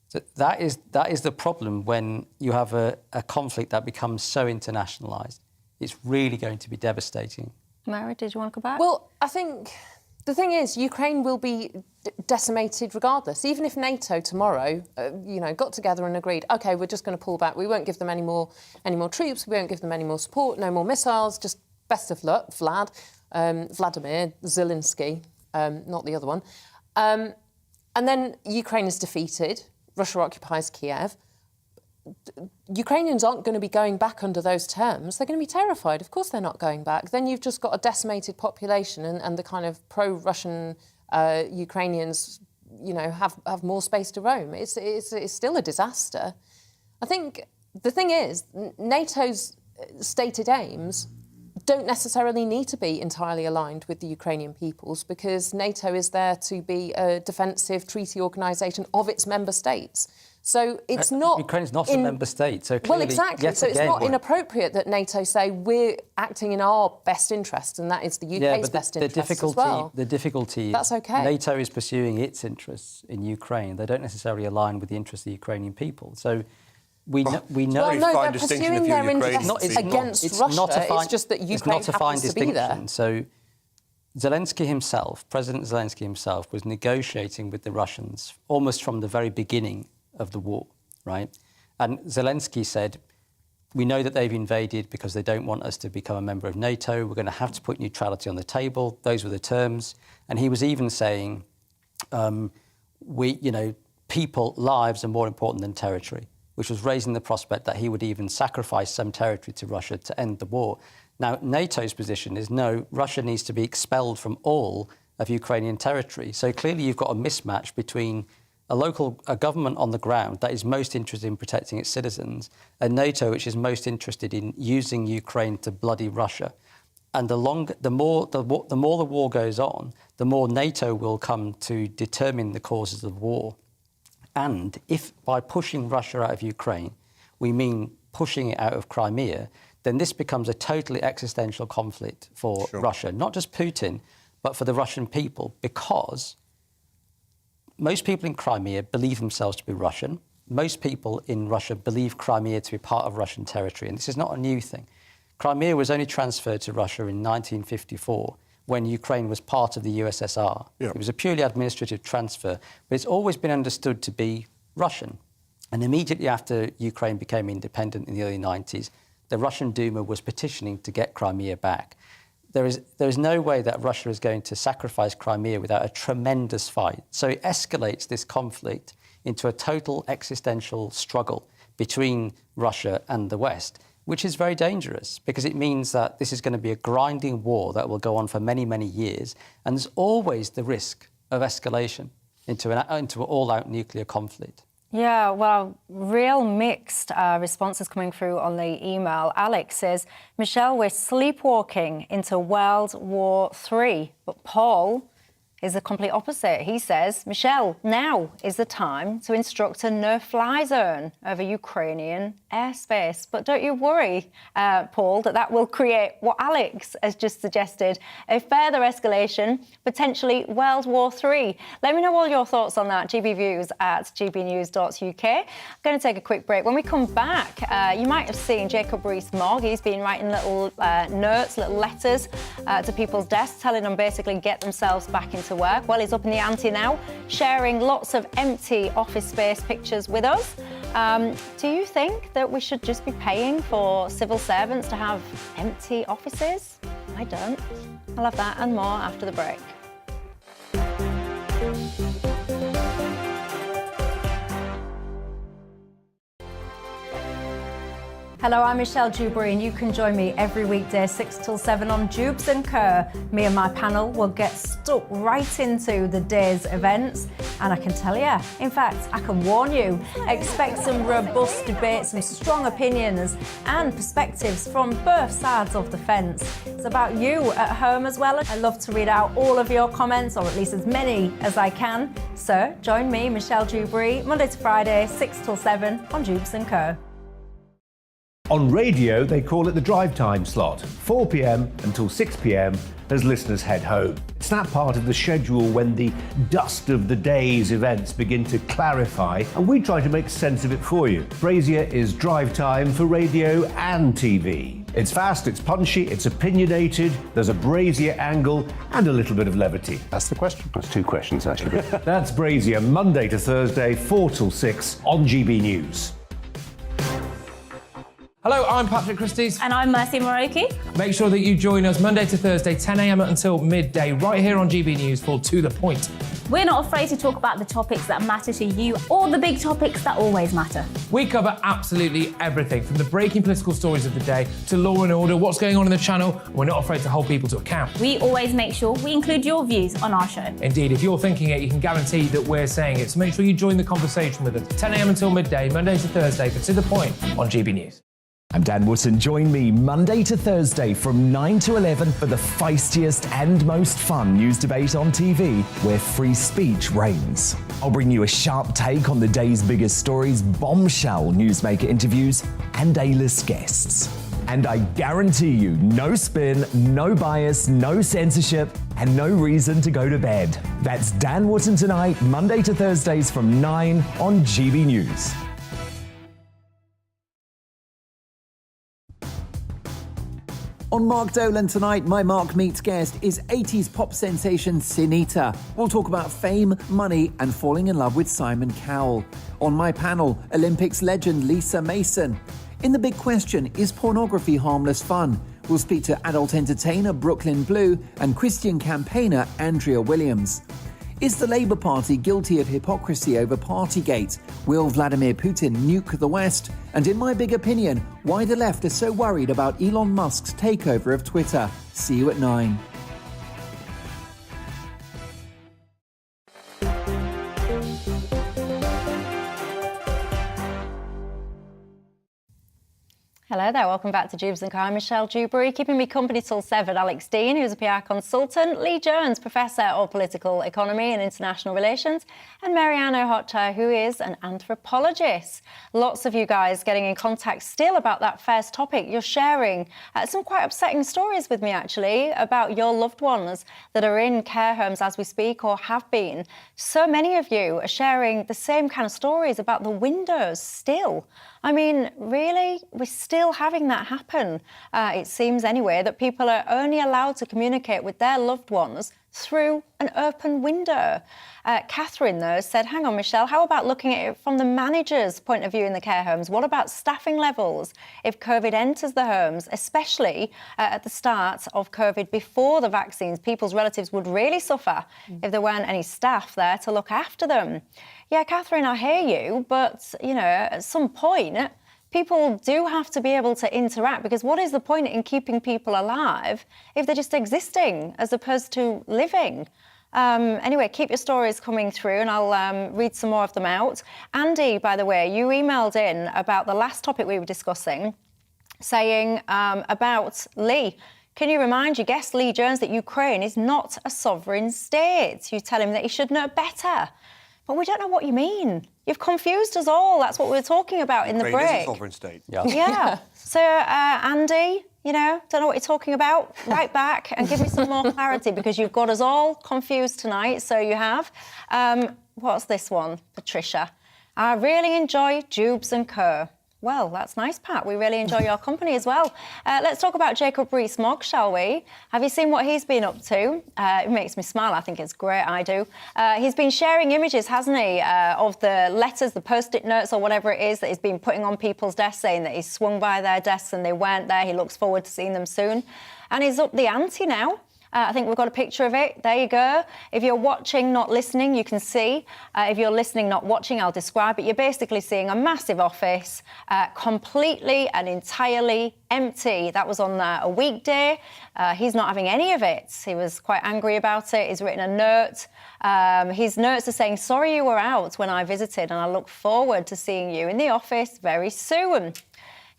So that is the problem when you have a conflict that becomes so internationalised. It's really going to be devastating. Mary, did you want to go back? Well, I think the thing is, Ukraine will be decimated regardless. Even if NATO tomorrow, got together and agreed, OK, we're just going to pull back. We won't give them any more troops. We won't give them any more support. No more missiles. Just best of luck, Vladimir Zelensky, not the other one. And then Ukraine is defeated. Russia occupies Kiev. Ukrainians aren't going to be going back under those terms. They're going to be terrified. Of course they're not going back. Then you've just got a decimated population and the kind of pro-Russian Ukrainians, have more space to roam. It's still a disaster. I think the thing is, NATO's stated aims don't necessarily need to be entirely aligned with the Ukrainian peoples, because NATO is there to be a defensive treaty organisation of its member states. So it's not... Ukraine is not a member state, so clearly... Well, exactly. So it's not inappropriate that NATO say we're acting in our best interest, and that is the UK's best interest as well. The difficulty... That's OK. NATO is pursuing its interests in Ukraine. They don't necessarily align with the interests of the Ukrainian people. So... We know. Well, no, they're pursuing their interests against Russia. It's just that Ukraine happens to be there. So Zelensky himself, President Zelensky himself, was negotiating with the Russians almost from the very beginning of the war, right? And Zelensky said, we know that they've invaded because they don't want us to become a member of NATO. We're going to have to put neutrality on the table. Those were the terms. And he was even saying, people, lives are more important than territory, which was raising the prospect that he would even sacrifice some territory to Russia to end the war. Now, NATO's position is no, Russia needs to be expelled from all of Ukrainian territory. So clearly you've got a mismatch between a government on the ground that is most interested in protecting its citizens, and NATO, which is most interested in using Ukraine to bloody Russia. And the more the war goes on, the more NATO will come to determine the causes of war. And if by pushing Russia out of Ukraine, we mean pushing it out of Crimea, then this becomes a totally existential conflict for Russia, not just Putin, but for the Russian people, because most people in Crimea believe themselves to be Russian. Most people in Russia believe Crimea to be part of Russian territory, and this is not a new thing. Crimea was only transferred to Russia in 1954, when Ukraine was part of the USSR. It was a purely administrative transfer, but it's always been understood to be Russian. And immediately after Ukraine became independent in the early 90s, the Russian Duma was petitioning to get Crimea back. There is no way that Russia is going to sacrifice Crimea without a tremendous fight. So it escalates this conflict into a total existential struggle between Russia and the West. which is very dangerous because it means that this is going to be a grinding war that will go on for many, many years. And there's always the risk of escalation into an all-out nuclear conflict. Yeah, well, real mixed responses coming through on the email. Alex says, Michelle, we're sleepwalking into World War III. But Paul is the complete opposite. He says, Michelle, now is the time to instruct a no-fly zone over Ukrainian airspace. But don't you worry, Paul, that will create what Alex has just suggested, a further escalation, potentially World War III. Let me know all your thoughts on that, gbviews@gbnews.uk. I'm going to take a quick break. When we come back, you might have seen Jacob Rees-Mogg. He's been writing little notes, little letters to people's desks, telling them basically get themselves back into work. Well, he's up in the ante now, sharing lots of empty office space pictures with us. Do you think that we should just be paying for civil servants to have empty offices? I don't. I'll have that and more after the break. Hello, I'm Michelle Dewberry, and you can join me every weekday 6 till 7 on Dewbs and Kerr. Me and my panel will get stuck right into the day's events, and I can tell you, in fact, I can warn you, expect some robust debates, some strong opinions and perspectives from both sides of the fence. It's about you at home as well. I love to read out all of your comments, or at least as many as I can. So join me, Michelle Dewberry, Monday to Friday, 6 till 7 on Dewbs and Kerr. On radio, they call it the drive time slot, 4 p.m. until 6 p.m. as listeners head home. It's that part of the schedule when the dust of the day's events begin to clarify, and we try to make sense of it for you. Brazier is drive time for radio and TV. It's fast, it's punchy, it's opinionated, there's a Brazier angle and a little bit of levity. That's the question. That's two questions, actually. That's Brazier, Monday to Thursday, 4 till 6 on GB News. Hello, I'm Patrick Christie's. And I'm Mercy Moroki. Make sure that you join us Monday to Thursday, 10 a.m. until midday, right here on GB News for To The Point. We're not afraid to talk about the topics that matter to you or the big topics that always matter. We cover absolutely everything, from the breaking political stories of the day to law and order, what's going on in the channel. We're not afraid to hold people to account. We always make sure we include your views on our show. Indeed, if you're thinking it, you can guarantee that we're saying it. So make sure you join the conversation with us, 10 a.m. until midday, Monday to Thursday for To The Point on GB News. I'm Dan Wootton. Join me Monday to Thursday from 9 to 11 for the feistiest and most fun news debate on TV, where free speech reigns. I'll bring you a sharp take on the day's biggest stories, bombshell newsmaker interviews, and A-list guests. And I guarantee you, no spin, no bias, no censorship, and no reason to go to bed. That's Dan Wootton Tonight, Monday to Thursdays from 9 on GB News. On Mark Dolan tonight, my Mark Meets guest is 80s pop sensation Sinita. We'll talk about fame, money and falling in love with Simon Cowell. On my panel, Olympics legend Lisa Mason. In the big question, is pornography harmless fun? We'll speak to adult entertainer Brooklyn Blue and Christian campaigner Andrea Williams. Is the Labour Party guilty of hypocrisy over Partygate? Will Vladimir Putin nuke the West? And in my big opinion, why the left is so worried about Elon Musk's takeover of Twitter. See you at 9. Hello there, welcome back to Dewbs and Kerr. Michelle Dewberry, keeping me company till 7. Alex Dean, who's a PR consultant, Lee Jones, Professor of Political Economy and International Relations, and Marianne O'Hotcha, who is an anthropologist. Lots of you guys getting in contact still about that first topic. You're sharing some quite upsetting stories with me, actually, about your loved ones that are in care homes as we speak or have been. So many of you are sharing the same kind of stories about the windows still. I mean, really? We're still having that happen. It seems anyway that people are only allowed to communicate with their loved ones through an open window. Catherine, though, said, hang on, Michelle, how about looking at it from the manager's point of view in the care homes? What about staffing levels if COVID enters the homes, especially at the start of COVID before the vaccines? People's relatives would really suffer if there weren't any staff there to look after them. Yeah, Catherine, I hear you, but, you know, at some point, people do have to be able to interact, because what is the point in keeping people alive if they're just existing as opposed to living? Anyway, keep your stories coming through and I'll read some more of them out. Andy, by the way, you emailed in about the last topic we were discussing, saying about Lee. Can you remind your guest, Lee Jones, that Ukraine is not a sovereign state? You tell him that he should know better. But we don't know what you mean. You've confused us all. That's what we were talking about in the break. Ukraine is a sovereign state. Yeah. So, Andy, you know, don't know what you're talking about. Write back and give me some more clarity, because you've got us all confused tonight. So you have. What's this one, Patricia? I really enjoy Dewbs and Co. Well, that's nice, Pat. We really enjoy your company as well. Let's talk about Jacob Rees-Mogg, shall we? Have you seen what he's been up to? It makes me smile. I think it's great. I do. He's been sharing images, hasn't he, of the letters, the Post-it notes or whatever it is that he's been putting on people's desks, saying that he's swung by their desks and they weren't there. He looks forward to seeing them soon. And he's up the ante now. I think we've got a picture of it. There you go. If you're watching, not listening, you can see. If you're listening, not watching, I'll describe it. You're basically seeing a massive office, completely and entirely empty. That was on a weekday. He's not having any of it. He was quite angry about it. He's written a note. His notes are saying, sorry you were out when I visited, and I look forward to seeing you in the office very soon.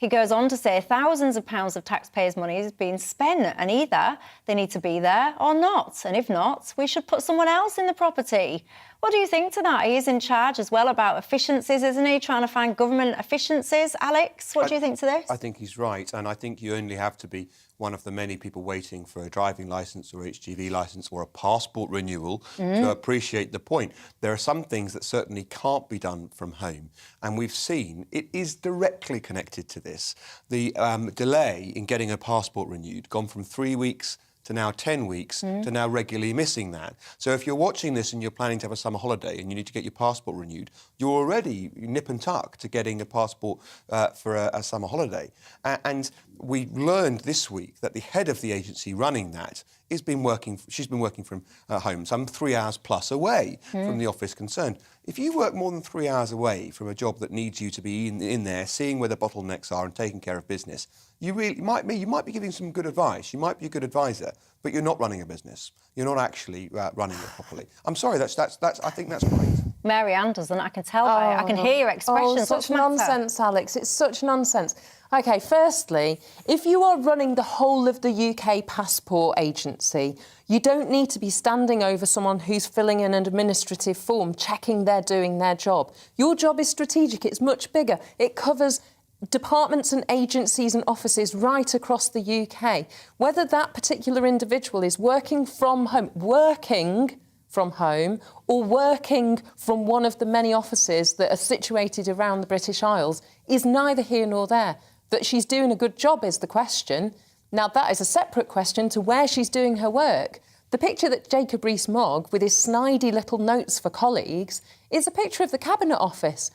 He goes on to say thousands of pounds of taxpayers' money is being spent, and either they need to be there or not. And if not, we should put someone else in the property. What do you think to that? He is in charge as well about efficiencies, isn't he? Trying to find government efficiencies. Alex, what do you think to this? I think he's right. And I think you only have to be one of the many people waiting for a driving licence or HGV licence or a passport renewal to appreciate the point. There are some things that certainly can't be done from home. And we've seen it is directly connected to this. The delay in getting a passport renewed, gone from 3 weeks to now 10 weeks, to now regularly missing that. So if you're watching this and you're planning to have a summer holiday and you need to get your passport renewed, you're already nip and tuck to getting a passport for a summer holiday. And we learned this week that the head of the agency running that she's been working from home, some 3 hours plus away from the office concerned. If you work more than 3 hours away from a job that needs you to be in there, seeing where the bottlenecks are and taking care of business, you might be giving some good advice. You might be a good advisor, but you're not running a business. You're not actually running it properly. I'm sorry. That's. I think that's right. Mary Ann doesn't. I can tell by it. I can hear your expressions. Such nonsense, Alex. It's such nonsense. OK, firstly, if you are running the whole of the UK passport agency, you don't need to be standing over someone who's filling in an administrative form, checking they're doing their job. Your job is strategic. It's much bigger. It covers departments and agencies and offices right across the UK. Whether that particular individual is working from home, or working from one of the many offices that are situated around the British Isles is neither here nor there. That she's doing a good job is the question. Now, that is a separate question to where she's doing her work. The picture that Jacob Rees-Mogg, with his snidey little notes for colleagues, is a picture of the Cabinet Office.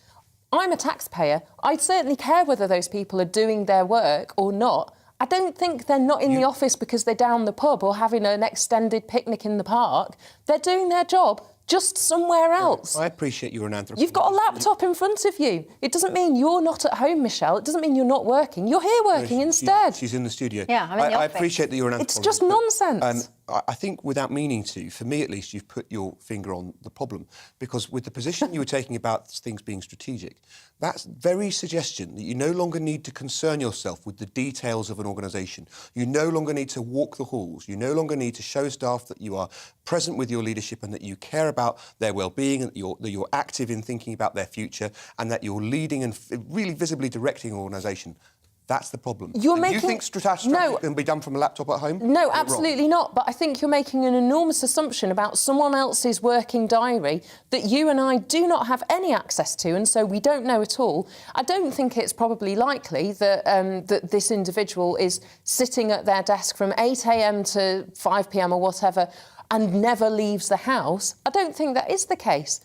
I'm a taxpayer. I certainly care whether those people are doing their work or not. I don't think they're not in the office because they're down the pub or having an extended picnic in the park. They're doing their job just somewhere else. I appreciate you're an anthropologist. You've got a laptop in front of you. It doesn't mean you're not at home, Michelle. It doesn't mean you're not working. You're here working instead. She's in the studio. Yeah, I'm in the office. I appreciate that you're an anthropologist. It's just nonsense. I think, without meaning to, for me at least, you've put your finger on the problem. Because with the position you were taking about things being strategic, that's very suggestion that you no longer need to concern yourself with the details of an organisation. You no longer need to walk the halls. You no longer need to show staff that you are present with your leadership and that you care about their well-being, and that you're active in thinking about their future, and that you're leading and really visibly directing an organisation. That's the problem. You think strategy can be done from a laptop at home? No, absolutely not. But I think you're making an enormous assumption about someone else's working diary that you and I do not have any access to, and so we don't know at all. I don't think it's probably likely that that this individual is sitting at their desk from 8 a.m. to 5 p.m. or whatever and never leaves the house. I don't think that is the case.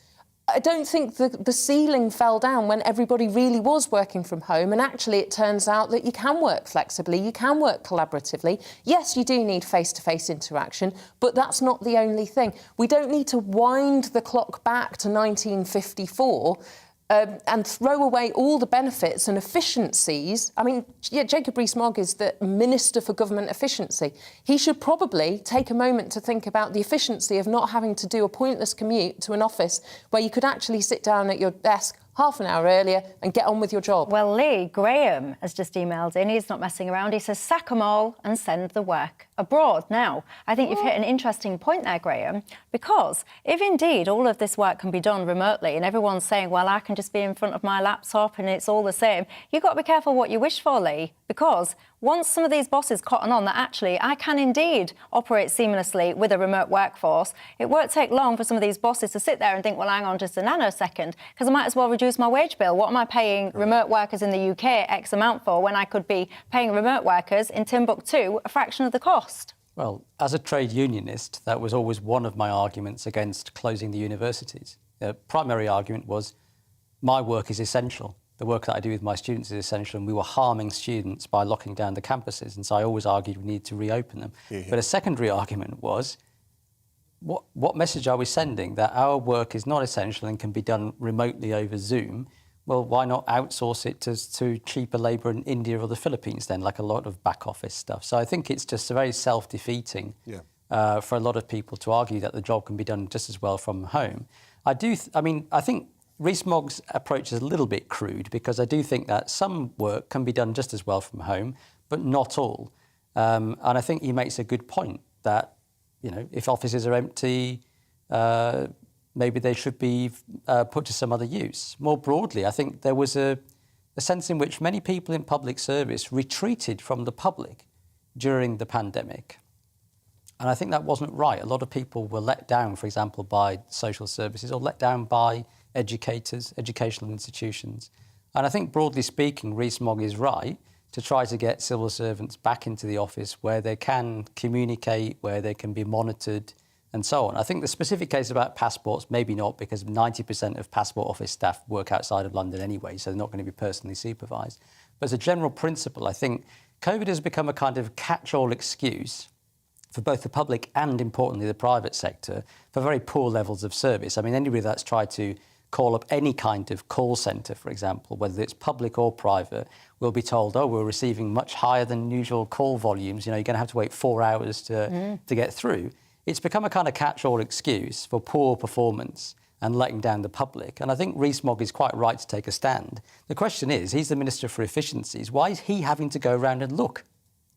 I don't think the ceiling fell down when everybody really was working from home, and actually it turns out that you can work flexibly, you can work collaboratively. Yes, you do need face-to-face interaction, but that's not the only thing. We don't need to wind the clock back to 1954 and throw away all the benefits and efficiencies. I mean, Jacob Rees-Mogg is the Minister for Government Efficiency. He should probably take a moment to think about the efficiency of not having to do a pointless commute to an office where you could actually sit down at your desk half an hour earlier and get on with your job. Well, Lee, Graham has just emailed in. He's not messing around. He says, sack 'em all and send the work abroad. Now, I think you've hit an interesting point there, Graham, because if indeed all of this work can be done remotely and everyone's saying, well, I can just be in front of my laptop and it's all the same, you've got to be careful what you wish for, Lee, because once some of these bosses cotton on that actually I can indeed operate seamlessly with a remote workforce, it won't take long for some of these bosses to sit there and think, well, hang on just a nanosecond, because I might as well reduce my wage bill. What am I paying remote workers in the UK X amount for when I could be paying remote workers in Timbuktu a fraction of the cost? Well, as a trade unionist, that was always one of my arguments against closing the universities. The primary argument was my work is essential. The work that I do with my students is essential, and we were harming students by locking down the campuses. And so I always argued we needed to reopen them. But a secondary argument was, what message are we sending? That our work is not essential and can be done remotely over Zoom. Well, why not outsource it to cheaper labour in India or the Philippines then, like a lot of back office stuff? So I think it's just very self-defeating for a lot of people to argue that the job can be done just as well from home. I think Rees-Mogg's approach is a little bit crude, because I do think that some work can be done just as well from home, but not all. And I think he makes a good point that, you know, if offices are empty, maybe they should be put to some other use. More broadly, I think there was a sense in which many people in public service retreated from the public during the pandemic. And I think that wasn't right. A lot of people were let down, for example, by social services, or let down by educators, educational institutions. And I think, broadly speaking, Rees-Mogg is right to try to get civil servants back into the office where they can communicate, where they can be monitored, and so on. I think the specific case about passports, maybe not, because 90% of passport office staff work outside of London anyway, so they're not going to be personally supervised. But as a general principle, I think COVID has become a kind of catch-all excuse for both the public and, importantly, the private sector for very poor levels of service. I mean, anybody that's tried to call up any kind of call centre, for example, whether it's public or private, will be told, oh, we're receiving much higher than usual call volumes. You know, you're going to have to wait 4 hours to get through. It's become a kind of catch-all excuse for poor performance and letting down the public. And I think Rees-Mogg is quite right to take a stand. The question is, he's the Minister for Efficiencies. Why is he having to go around and look?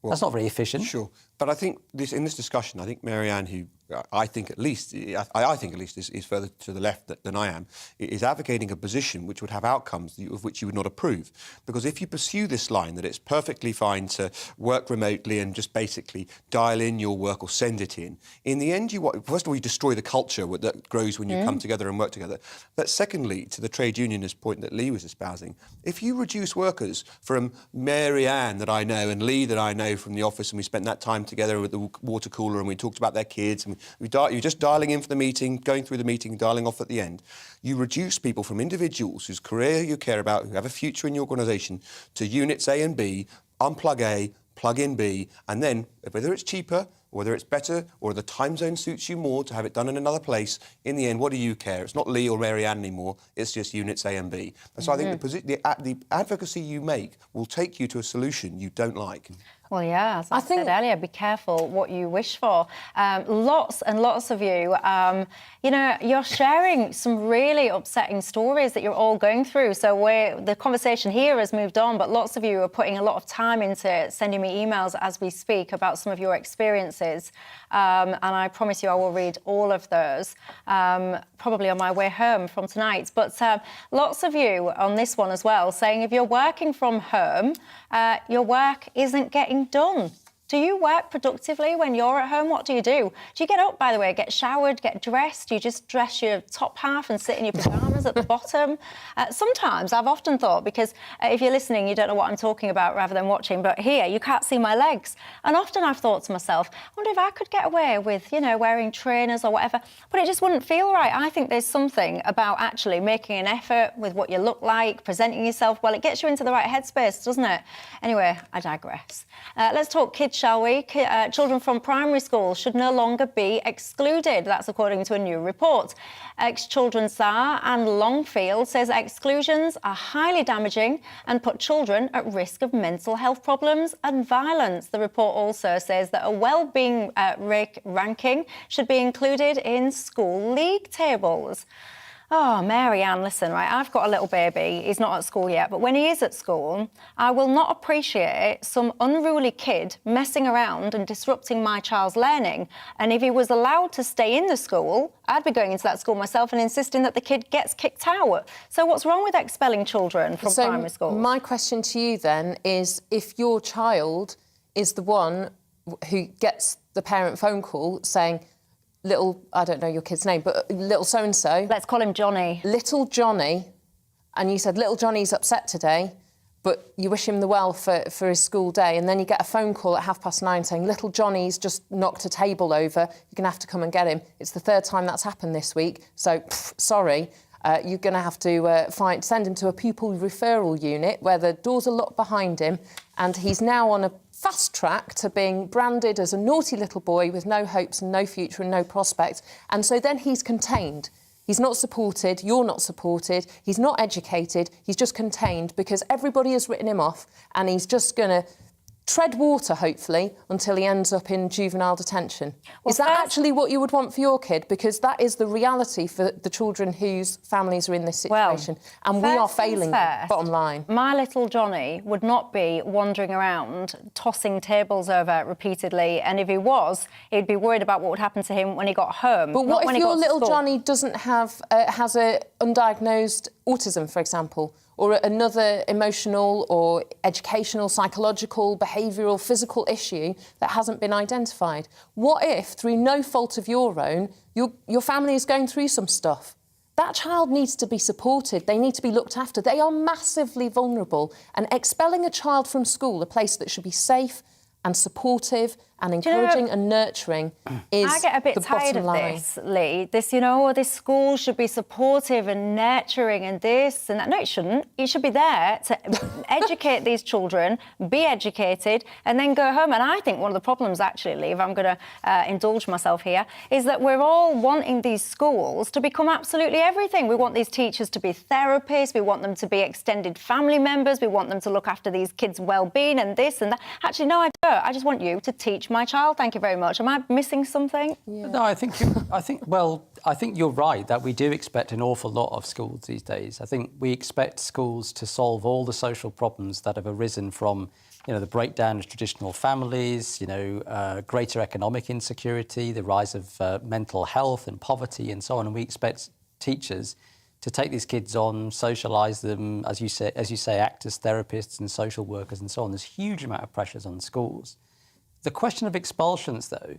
Well, that's not very efficient. Sure. But I think in this discussion, I think Marianne, who I think at least is further to the left than I am, is advocating a position which would have outcomes of which you would not approve. Because if you pursue this line that it's perfectly fine to work remotely and just basically dial in your work or send it in the end, first of all, you destroy the culture that grows when you come together and work together. But secondly, to the trade unionist point that Lee was espousing, if you reduce workers from Marianne that I know and Lee that I know from the office, and we spent that time together with the water cooler and we talked about their kids, and you're just dialing in for the meeting, going through the meeting, dialing off at the end. You reduce people from individuals whose career you care about, who have a future in your organisation, to units A and B, unplug A, plug in B, and then, whether it's cheaper, whether it's better, or the time zone suits you more to have it done in another place, in the end, what do you care? It's not Lee or Marianne anymore, it's just units A and B. And so I think the advocacy you make will take you to a solution you don't like. Well, yeah, as I said earlier, be careful what you wish for. Lots and lots of you, you're sharing some really upsetting stories that you're all going through. So the conversation here has moved on, but lots of you are putting a lot of time into sending me emails as we speak about some of your experiences. And I promise you I will read all of those, probably on my way home from tonight. But lots of you on this one as well saying if you're working from home, your work isn't getting done. Do you work productively when you're at home? What do you do? Do you get up, by the way, get showered, get dressed? Do you just dress your top half and sit in your pyjamas at the bottom? Sometimes I've often thought, because if you're listening, you don't know what I'm talking about rather than watching, but here you can't see my legs. And often I've thought to myself, I wonder if I could get away with, wearing trainers or whatever, but it just wouldn't feel right. I think there's something about actually making an effort with what you look like, presenting yourself well. It gets you into the right headspace, doesn't it? Anyway, I digress. Let's talk kids shall we? Children from primary schools should no longer be excluded. That's according to a new report. Ex-Children Tsar Anne Longfield says exclusions are highly damaging and put children at risk of mental health problems and violence. The report also says that a well-being ranking should be included in school league tables. Oh, Mary Ann, listen, right, I've got a little baby. He's not at school yet, but when he is at school, I will not appreciate some unruly kid messing around and disrupting my child's learning. And if he was allowed to stay in the school, I'd be going into that school myself and insisting that the kid gets kicked out. So what's wrong with expelling children from primary schools? My question to you then is, if your child is the one who gets the parent phone call saying, little, I don't know your kid's name, but little so-and-so. Let's call him Johnny. Little Johnny, and you said, little Johnny's upset today, but you wish him the well for his school day, and then you get a phone call at 9:30 saying, little Johnny's just knocked a table over, you're going to have to come and get him. It's the third time that's happened this week, so sorry. You're going to have to send him to a pupil referral unit where the doors are locked behind him, and he's now on a fast track to being branded as a naughty little boy with no hopes and no future and no prospects. And so then he's contained. He's not supported, you're not supported, he's not educated, he's just contained because everybody has written him off, and he's just going to tread water, hopefully, until he ends up in juvenile detention. Is that actually what you would want for your kid? Because that is the reality for the children whose families are in this situation. And we are failing them, bottom line. My little Johnny would not be wandering around tossing tables over repeatedly, and if he was, he'd be worried about what would happen to him when he got home. But what if your little Johnny doesn't have, has a undiagnosed autism, for example, or another emotional or educational, psychological, behavioural, physical issue that hasn't been identified? What if, through no fault of your own, your family is going through some stuff? That child needs to be supported. They need to be looked after. They are massively vulnerable. And expelling a child from school, a place that should be safe and supportive and encouraging and nurturing, is I get a bit the tired bottom of line. this, Lee. This, this school should be supportive and nurturing and this and that. No, it shouldn't. It should be there to educate these children, be educated, and then go home. And I think one of the problems, actually, Lee, if I'm going to indulge myself here, is that we're all wanting these schools to become absolutely everything. We want these teachers to be therapists. We want them to be extended family members. We want them to look after these kids' well-being and this and that. Actually, no, I don't. I just want you to teach my child. Thank you very much. Am I missing something? Yeah. No, I think you're right that we do expect an awful lot of schools these days. I think we expect schools to solve all the social problems that have arisen from, the breakdown of traditional families, greater economic insecurity, the rise of mental health and poverty and so on. And we expect teachers to take these kids on, socialise them, as you say, act as therapists and social workers and so on. There's a huge amount of pressures on schools. The question of expulsions, though,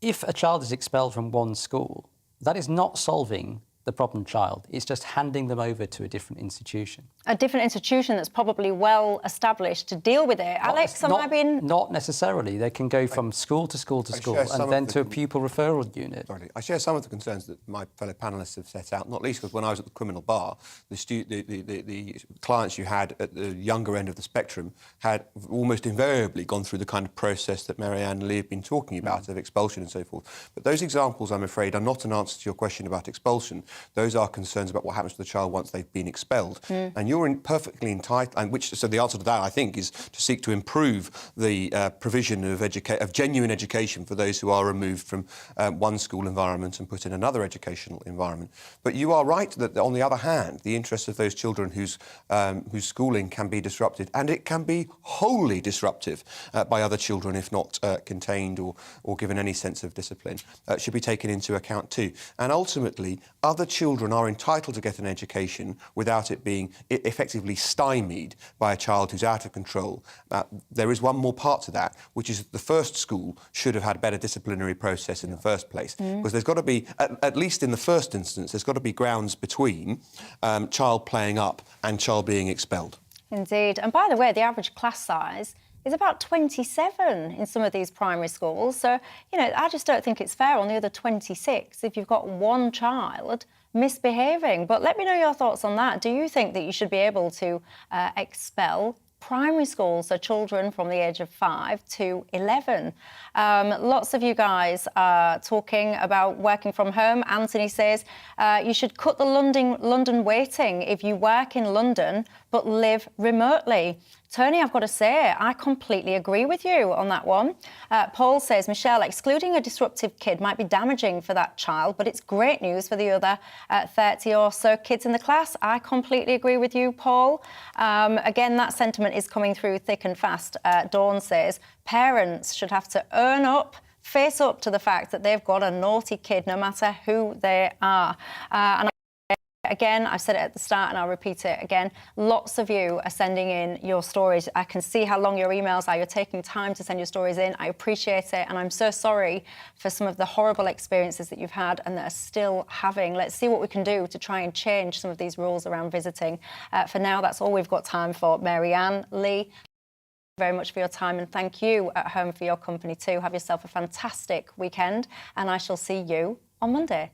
if a child is expelled from one school, that is not solving the problem child. It's just handing them over to a different institution. A different institution that's probably well established to deal with it. Alex, am I being... Not necessarily. They can go from school to school to school and then to a pupil referral unit. Sorry, I share some of the concerns that my fellow panellists have set out, not least because when I was at the criminal bar, the clients you had at the younger end of the spectrum had almost invariably gone through the kind of process that Marianne and Lee have been talking about, of expulsion and so forth. But those examples, I'm afraid, are not an answer to your question about expulsion. Those are concerns about what happens to the child once they've been expelled. And you're perfectly entitled, and so the answer to that, I think, is to seek to improve the provision of genuine education for those who are removed from one school environment and put in another educational environment. But you are right that, on the other hand, the interests of those children whose schooling can be disrupted, and it can be wholly disruptive by other children if not contained or given any sense of discipline, should be taken into account too. And ultimately, other children are entitled to get an education without it being effectively stymied by a child who's out of control. There is one more part to that, which is that the first school should have had a better disciplinary process in the first place. Because there's got to be, at least in the first instance, there's got to be grounds between child playing up and child being expelled. Indeed. And by the way, the average class size is about 27 in some of these primary schools. So, I just don't think it's fair on the other 26 if you've got one child misbehaving. But let me know your thoughts on that. Do you think that you should be able to expel primary school, so children from the age of 5 to 11. Lots of you guys are talking about working from home. Anthony says you should cut the London waiting if you work in London but live remotely. Tony, I've got to say, I completely agree with you on that one. Paul says, Michelle, excluding a disruptive kid might be damaging for that child, but it's great news for the other 30 or so kids in the class. I completely agree with you, Paul. Again, that sentiment is coming through thick and fast. Dawn says, parents should have to earn up, face up to the fact that they've got a naughty kid, no matter who they are. Again, I've said it at the start and I'll repeat it again. Lots of you are sending in your stories. I can see how long your emails are. You're taking time to send your stories in. I appreciate it. And I'm so sorry for some of the horrible experiences that you've had and that are still having. Let's see what we can do to try and change some of these rules around visiting. For now, that's all we've got time for. Marianne, Lee, thank you very much for your time, and thank you at home for your company too. Have yourself a fantastic weekend, and I shall see you on Monday.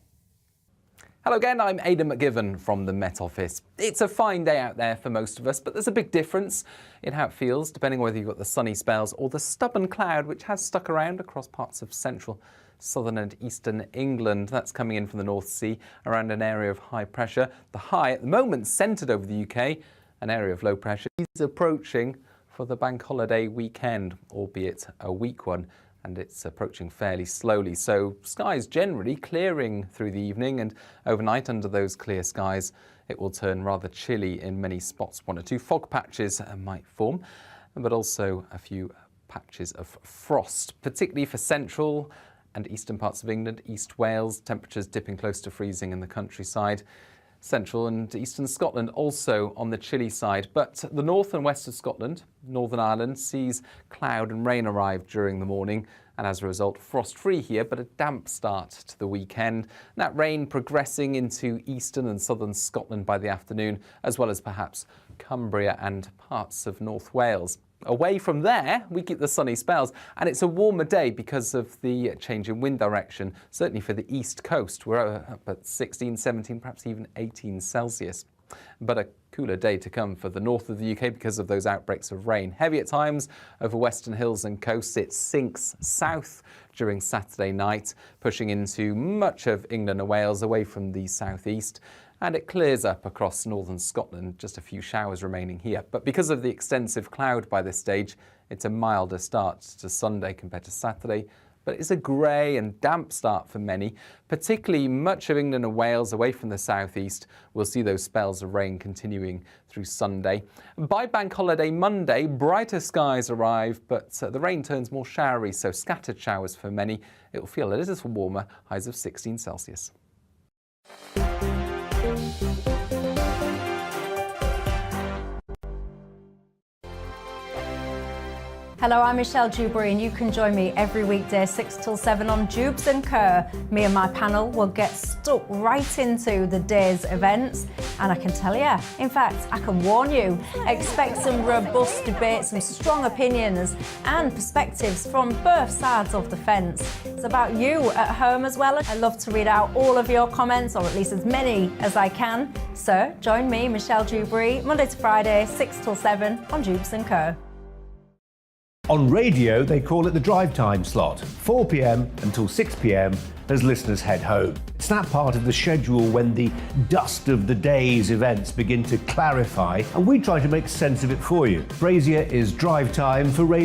Hello again, I'm Aidan McGivern from the Met Office. It's a fine day out there for most of us, but there's a big difference in how it feels, depending whether you've got the sunny spells or the stubborn cloud which has stuck around across parts of central, southern and eastern England. That's coming in from the North Sea around an area of high pressure. The high at the moment centred over the UK, an area of low pressure, is approaching for the bank holiday weekend, albeit a weak one. And it's approaching fairly slowly. So skies generally clearing through the evening, and overnight under those clear skies, it will turn rather chilly in many spots. 1 or 2 fog patches might form, but also a few patches of frost, particularly for central and eastern parts of England, East Wales, temperatures dipping close to freezing in the countryside. Central and eastern Scotland also on the chilly side, but the north and west of Scotland, Northern Ireland, sees cloud and rain arrive during the morning, and as a result frost-free here, but a damp start to the weekend. And that rain progressing into eastern and southern Scotland by the afternoon, as well as perhaps Cumbria and parts of North Wales. Away from there, we get the sunny spells, and it's a warmer day because of the change in wind direction, certainly for the east coast. We're up at 16, 17, perhaps even 18 Celsius. But a cooler day to come for the north of the UK because of those outbreaks of rain. Heavy at times over western hills and coasts. It sinks south during Saturday night, pushing into much of England and Wales away from the southeast. And it clears up across northern Scotland, just a few showers remaining here. But because of the extensive cloud by this stage, it's a milder start to Sunday compared to Saturday. But it's a grey and damp start for many, particularly much of England and Wales away from the southeast. We'll see those spells of rain continuing through Sunday. By Bank Holiday Monday, brighter skies arrive, but the rain turns more showery, so scattered showers for many. It will feel a little warmer, highs of 16 Celsius. Hello, I'm Michelle Dewberry, and you can join me every weekday 6 till 7 on Dewbs and Co. Me and my panel will get stuck right into the day's events, and I can tell you, in fact, I can warn you, expect some robust debates, some strong opinions and perspectives from both sides of the fence. It's about you at home as well. I love to read out all of your comments, or at least as many as I can. So join me, Michelle Dewberry, Monday to Friday, 6 till 7 on Dewbs and Co. On radio, they call it the drive time slot, 4 p.m. until 6 p.m. as listeners head home. It's that part of the schedule when the dust of the day's events begin to clarify, and we try to make sense of it for you. Brazier is drive time for radio.